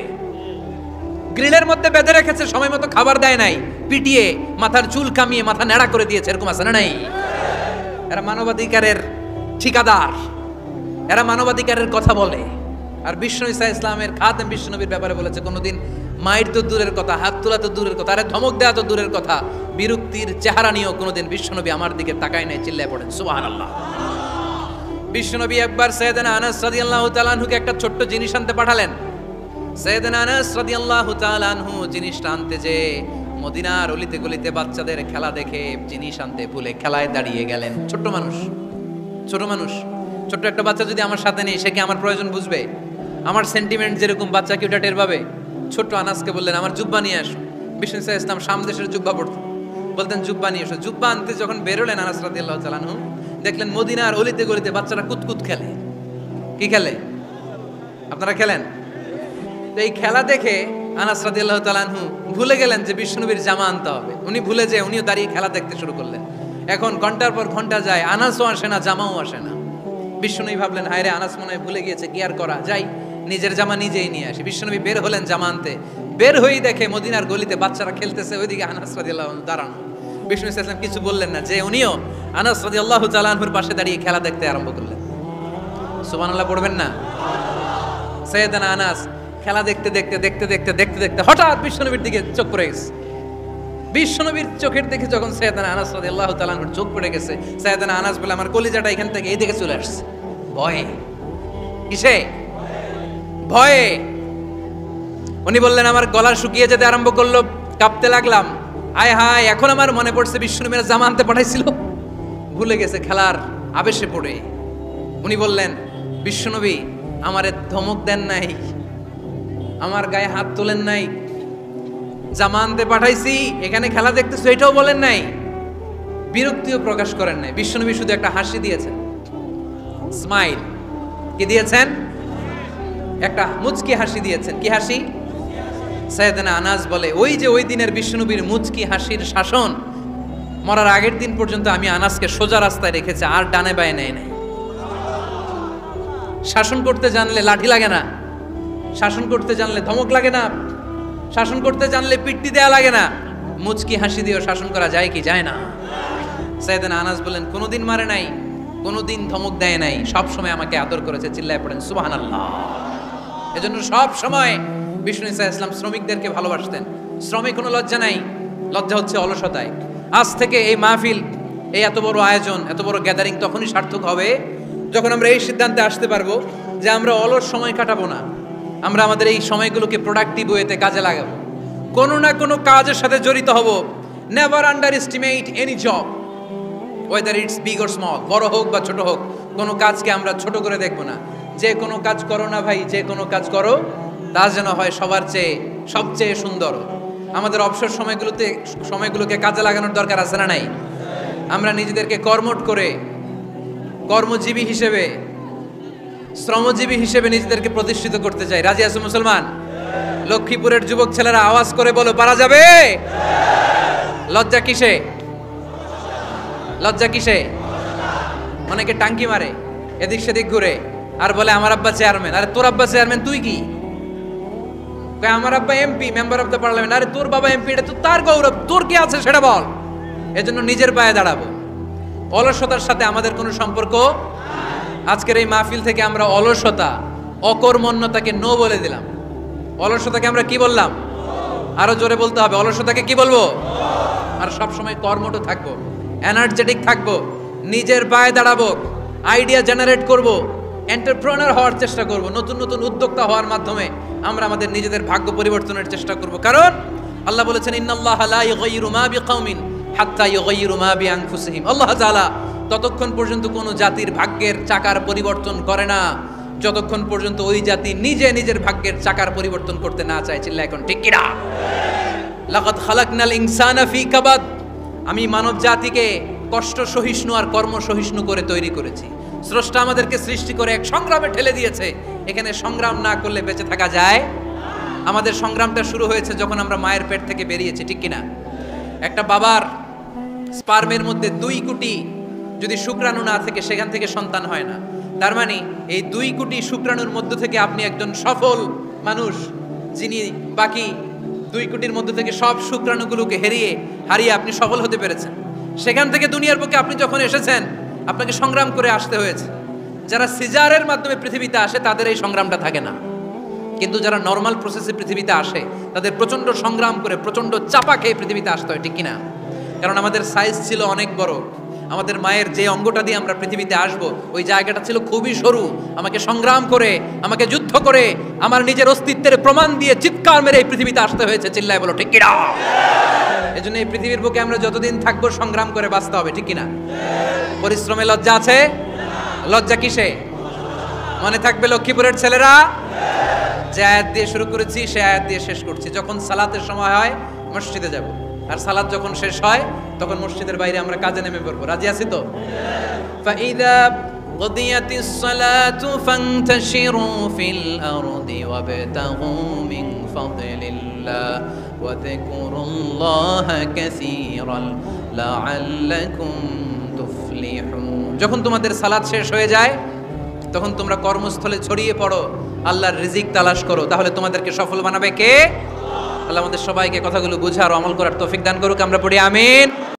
গ্রিলের মধ্যে বেঁধে রেখেছে, সময় মতো খাবার দেয় নাই, পিটিয়ে মাথার চুল কামিয়ে মাথা নেড়া করে দিয়েছে, এরকম আছে না নাই? এরা মানবাধিকারের ঠিকাদার, এরা মানবাধিকারের কথা বলে। আর বিষ্ণু ঈসা ইসলামের খাদেম বিশ্বনবীর ব্যাপারে বলেছে, কোনোদিন মায়ের তো দূরের কথা, হাত তোলা তো দূরের কথা, আরে ধমক দেওয়া তো দূরের কথা, বিরক্তির চেহারা নিয়েও কোনোদিন বিশ্বনবী আমার দিকে তাকায় নাই। চিল্লায় পড়েন সুবহানাল্লাহ। বিশ্বনবী একবার সাইয়েদনা আনাস রাদিয়াল্লাহু তাআলা আনহুকে একটা ছোট্ট জিনিস আনতে পাঠালেন। সাইয়েদনা আনাস রাদিয়াল্লাহু তাআলা আনহু জিনিসটা আনতে যে মদিনার অলিতে গলিতে বাচ্চাদের খেলা দেখে জিনিস আনতে ভুলে খেলায় দাঁড়িয়ে গেলেন। ছোট মানুষ, ছোট্ট একটা বাচ্চা যদি আমার সাথে নেই, সে কি আমার প্রয়োজন বুঝবে? আমার সেন্টিমেন্ট যেরকম বাচ্চা কি ওটা টের পাবে? ছোট্ট আনাসকে বললেন, আমার জুব্বা নিয়ে আসো। বিষ্ণু ঈসা ইসলাম শাম দেশের জুব্বা পড়তেন, বলতেন জুব্বা নিয়ে এসো। জুব্বা আনতে যখন বেরোলেন আনাস রাদিয়াল্লাহু তাআলা আনহু, দেখলেন মদিনার অলিতে গলিতে বাচ্চারা কুতকুত খেলে। কি খেলে? আপনারা খেলেন? তো এই খেলা দেখে আনাস রাদিয়াল্লাহু তাআলা আনহু ভুলে গেলেন যে বিশ্বনবীর জামা আনতে হবে। উনি ভুলে যে উনিও দাঁড়িয়ে খেলা দেখতে শুরু করলেন। এখন ঘন্টার পর ঘন্টা যায়, আনাসও আসে না, জামাও আসে না। বিশ্বনবী ভাবলেন, হায় রে, আনাস মনে হয় ভুলে গিয়েছে, কি আর করা যায়, নিজের জামা নিজেই নিয়ে আসি। বিশ্বনবী বের হলেন জামা আনতে, বের হয়েই দেখে মদিনার গলিতে বাচ্চারা খেলতেছে, ওইদিকে আনাস রাদিয়াল্লাহু আনহু দাঁড়ানো। বিষ্ণু ঈসা ইসলাম কিছু বললেন না, যে উনিও আনাস রাদিয়াল্লাহু তাআলা আনহুর পাশে দাঁড়িয়ে খেলা দেখতে আরম্ভ করলেন। সুবহানাল্লাহ পড়বেন না? সাইয়েদনা আনাস খেলা দেখতে দেখতে দেখতে দেখতে দেখতে দেখতে হঠাৎ বিশ্বনবীর দিকে চোখ পড়ে গেছে। বিশ্বনবীর চোখের দিকে যখন সাইয়েদনা আনাস রাদিয়াল্লাহু তাআলা আনহুর চোখ পড়ে গেছে, সাইয়েদনা আনাস বলে, আমার কলিজাটা এখান থেকে এই দিকে চলে আসছে ভয়ে। কিসে? ভয়ে। উনি বললেন, আমার গলা শুকিয়ে যেতে আরম্ভ করলো, কাঁপতে লাগলাম। আয় হায়, এখন আমার মনে পড়ছে বিশ্বনবীর জামা আনতে পাঠাইছিল, ভুলে গেছে খেলার আবেশে পড়ে। উনি বললেন, বিশ্বনবী আমারে ধমক দেন নাই, আমার গায়ে হাত তোলেন নাই, জামা আনতে পাঠাইছি, এখানে খেলা দেখতেছো এটাও বলেন নাই, বিরক্তিও প্রকাশ করেন নাই। বিশ্বনবী শুধু একটা হাসি দিয়েছেন, স্মাইল। কি দিয়েছেন? একটা মুচকি হাসি দিয়েছেন। কি হাসি? সাইয়েদনা আনাস বলে, ওই যে ওই দিনের বিশ্বনবীর মুচকি হাসির শাসন মরার আগের দিন পর্যন্ত আমি আনাসকে সোজা রাস্তায় রেখেছি, আর ডানে বায়ে নেয় নাই। শাসন করতে জানলে লাঠি লাগে না, শাসন করতে জানলে ধমক লাগে না, শাসন করতে জানলে পিট্টি দেয়া লাগে না, মুচকি হাসি দিয়েও শাসন করা যায় কি যায় না? সাইয়েদনা আনাস বলেন, কোনোদিন মারে নাই, কোনোদিন ধমক দেয় নাই, সব সময় আমাকে আদর করেছে। চিল্লায় পড়েন সুবহানাল্লাহ। এজন্য সব সময় বিষ্ণু ঈসা ইসলাম শ্রমিকদেরকে ভালোবাসতেন। শ্রমে কোনো লজ্জা নাই, লজ্জা হচ্ছে অলসতায়। আজ থেকে এই মাহফিল, এই এত বড় আয়োজন, এত বড় গ্যাদারিং তখনই সার্থক হবে যখন আমরা এই সিদ্ধান্তে আসতে পারবো যে আমরা অলস সময় কাটাবো না, আমরা আমাদের এই সময়গুলোকে প্রোডাক্টিভ ওয়েতে কাজে লাগাবো, কোনো না কোনো কাজের সাথে জড়িত হব। Never underestimate any job, whether it's big or small, বড় হোক বা ছোট হোক, কোনো কাজকে আমরা ছোট করে দেখবো না। যে কোনো কাজ করো না ভাই, যে কোনো কাজ করো, তা যেন হয় সবার চেয়ে সবচেয়ে সুন্দর। আমাদের অবসর সময়গুলোকে কাজে লাগানোর দরকার আছে না নাই? আমরা নিজেদেরকে কর্মঠ করে, কর্মজীবী হিসেবে, শ্রমজীবী হিসেবে নিজেদেরকে প্রতিষ্ঠিত করতে চাই। রাজি আছো মুসলমান? লক্ষ্মীপুরের যুবক ছেলেরা আওয়াজ করে বলো, পারা যাবে? লজ্জা কিসে? লজ্জা কিসে? অনেকে টাঙ্কি মারে, এদিক সেদিক ঘুরে, আর বলে আমার আব্বা চেয়ারম্যান। আরে তোর আব্বা চেয়ারম্যান, তুই কি? আমার আব্বা MP, member of the parliament. আরে তোর বাবা এমপি, এটা তো তার গৌরব, তোর কি আছে সেটা বল। এজন্য নিজের পায়ে দাঁড়াবো। অলসতার সাথে আমাদের কোনো সম্পর্ক। আজকের এই মাহফিল থেকে আমরা অলসতা, অকর্মণ্যতাকে নো বলে দিলাম। অলসতাকে আমরা কি বললাম? আরো জোরে বলতে হবে, অলসতাকে কি বলবো? আর সব সময় কর্মঠ থাকবো, এনার্জেটিক থাকবো, নিজের পায়ে দাঁড়াবো, আইডিয়া জেনারেট করব, এন্টারপ্রেনার হওয়ার চেষ্টা করব, নতুন নতুন উদ্যোক্তা হওয়ার মাধ্যমে আমরা আমাদের নিজেদের ভাগ্য পরিবর্তনের চেষ্টা করব। কারণ আল্লাহ বলেছেন, ইন্নাল্লাহা লা ইউগাইয়িরু মা বিকাউমিন হাত্তা ইউগাইয়িরু মা বিআনফুসিহিম। আল্লাহ তাআলা ততক্ষণ পর্যন্ত কোনো জাতির ভাগ্যের চাকার পরিবর্তন করে না যতক্ষণ পর্যন্ত ওই জাতি নিজে নিজের ভাগ্যের চাকার পরিবর্তন করতে না চায়। চিল্লা এখন ঠিক কিনা? লাকাদ খালাকনাল ইনসানা ফি কাবাদ। আমি মানব জাতিকে কষ্ট সহিষ্ণু আর কর্ম সহিষ্ণু করে তৈরি করেছি। স্রষ্টা আমাদেরকে সৃষ্টি করে এক সংগ্রামে ঠেলে দিয়েছে। এখানে সংগ্রাম না করলে বেঁচে থাকা যায়? আমাদের সংগ্রামটা শুরু হয়েছে যখন আমরা মায়ের পেট থেকে বেরিয়েছি, ঠিক কিনা? একটা বাবার স্পার্মের মধ্যে 2 কোটি যদি শুক্রাণু না থেকে সেখান থেকে সন্তান হয় না। তার মানে এই 2 কোটি শুক্রাণুর মধ্য থেকে আপনি একজন সফল মানুষ, যিনি বাকি 2 কোটির মধ্য থেকে সব শুক্রাণুগুলোকে হারিয়ে আপনি সফল হতে পেরেছেন। সেখান থেকে দুনিয়ার বুকে আপনি যখন এসেছেন আপনাকে সংগ্রাম করে আসতে হয়েছে। যারা সিজারের মাধ্যমে পৃথিবীতে আসে তাদের এই সংগ্রামটা থাকে না, কিন্তু যারা নর্মাল প্রসেসে পৃথিবীতে আসে তাদের প্রচণ্ড সংগ্রাম করে প্রচণ্ড চাপা খেয়ে পৃথিবীতে আসতে হয়, ঠিক কিনা? কারণ আমাদের সাইজ ছিল অনেক বড়, আমাদের মায়ের যে অঙ্গটা দিয়ে আমরা পৃথিবীতে আসব ওই জায়গাটা ছিল খুবই সরু। আমাকে সংগ্রাম করে, আমাকে যুদ্ধ করে, আমার নিজের অস্তিত্বের প্রমাণ দিয়ে চিৎকার মেরে এই পৃথিবীতে আসতে হয়েছে। চিল্লায় বলো ঠিক কিনা? এজন্য এই পৃথিবীর বুকে আমরা যতদিন থাকবো সংগ্রাম করে বাঁচতে হবে, ঠিক কিনা? পরিশ্রমে লজ্জা আছে? লজ্জা কিসে? মনে থাকবে লক্ষ্মীপুরের ছেলেরা, যে আয়াত দিয়ে শুরু করেছি সে আয়াত দিয়ে শেষ করছি। যখন সালাতের সময় হয় মসজিদে যাব, আর সালাত যখন শেষ হয় তখন মসজিদের বাইরে আমরা কাজে নেমে পড়বো। রাজি আছি তো? ফাইদা কুদিয়াতিস সালাতু ফান্তাশিরু ফিল আরদি ওয়াবতাগু মিন ফাদলিল্লাহ ওয়া যিকুরুল্লাহা কাসীরান লাআল্লাকুম তুফলিহুন। যখন তোমাদের সালাত শেষ হয়ে যায় তখন তোমরা কর্মস্থলে ছড়িয়ে পড়ো, আল্লাহর রিজিক তালাশ করো, তাহলে তোমাদেরকে সফল বানাবে কে? আল্লাহ আমাদের সবাইকে কথাগুলো বুঝার ও আমল করার তৌফিক দান করুক। আমরা পড়ি আমিন।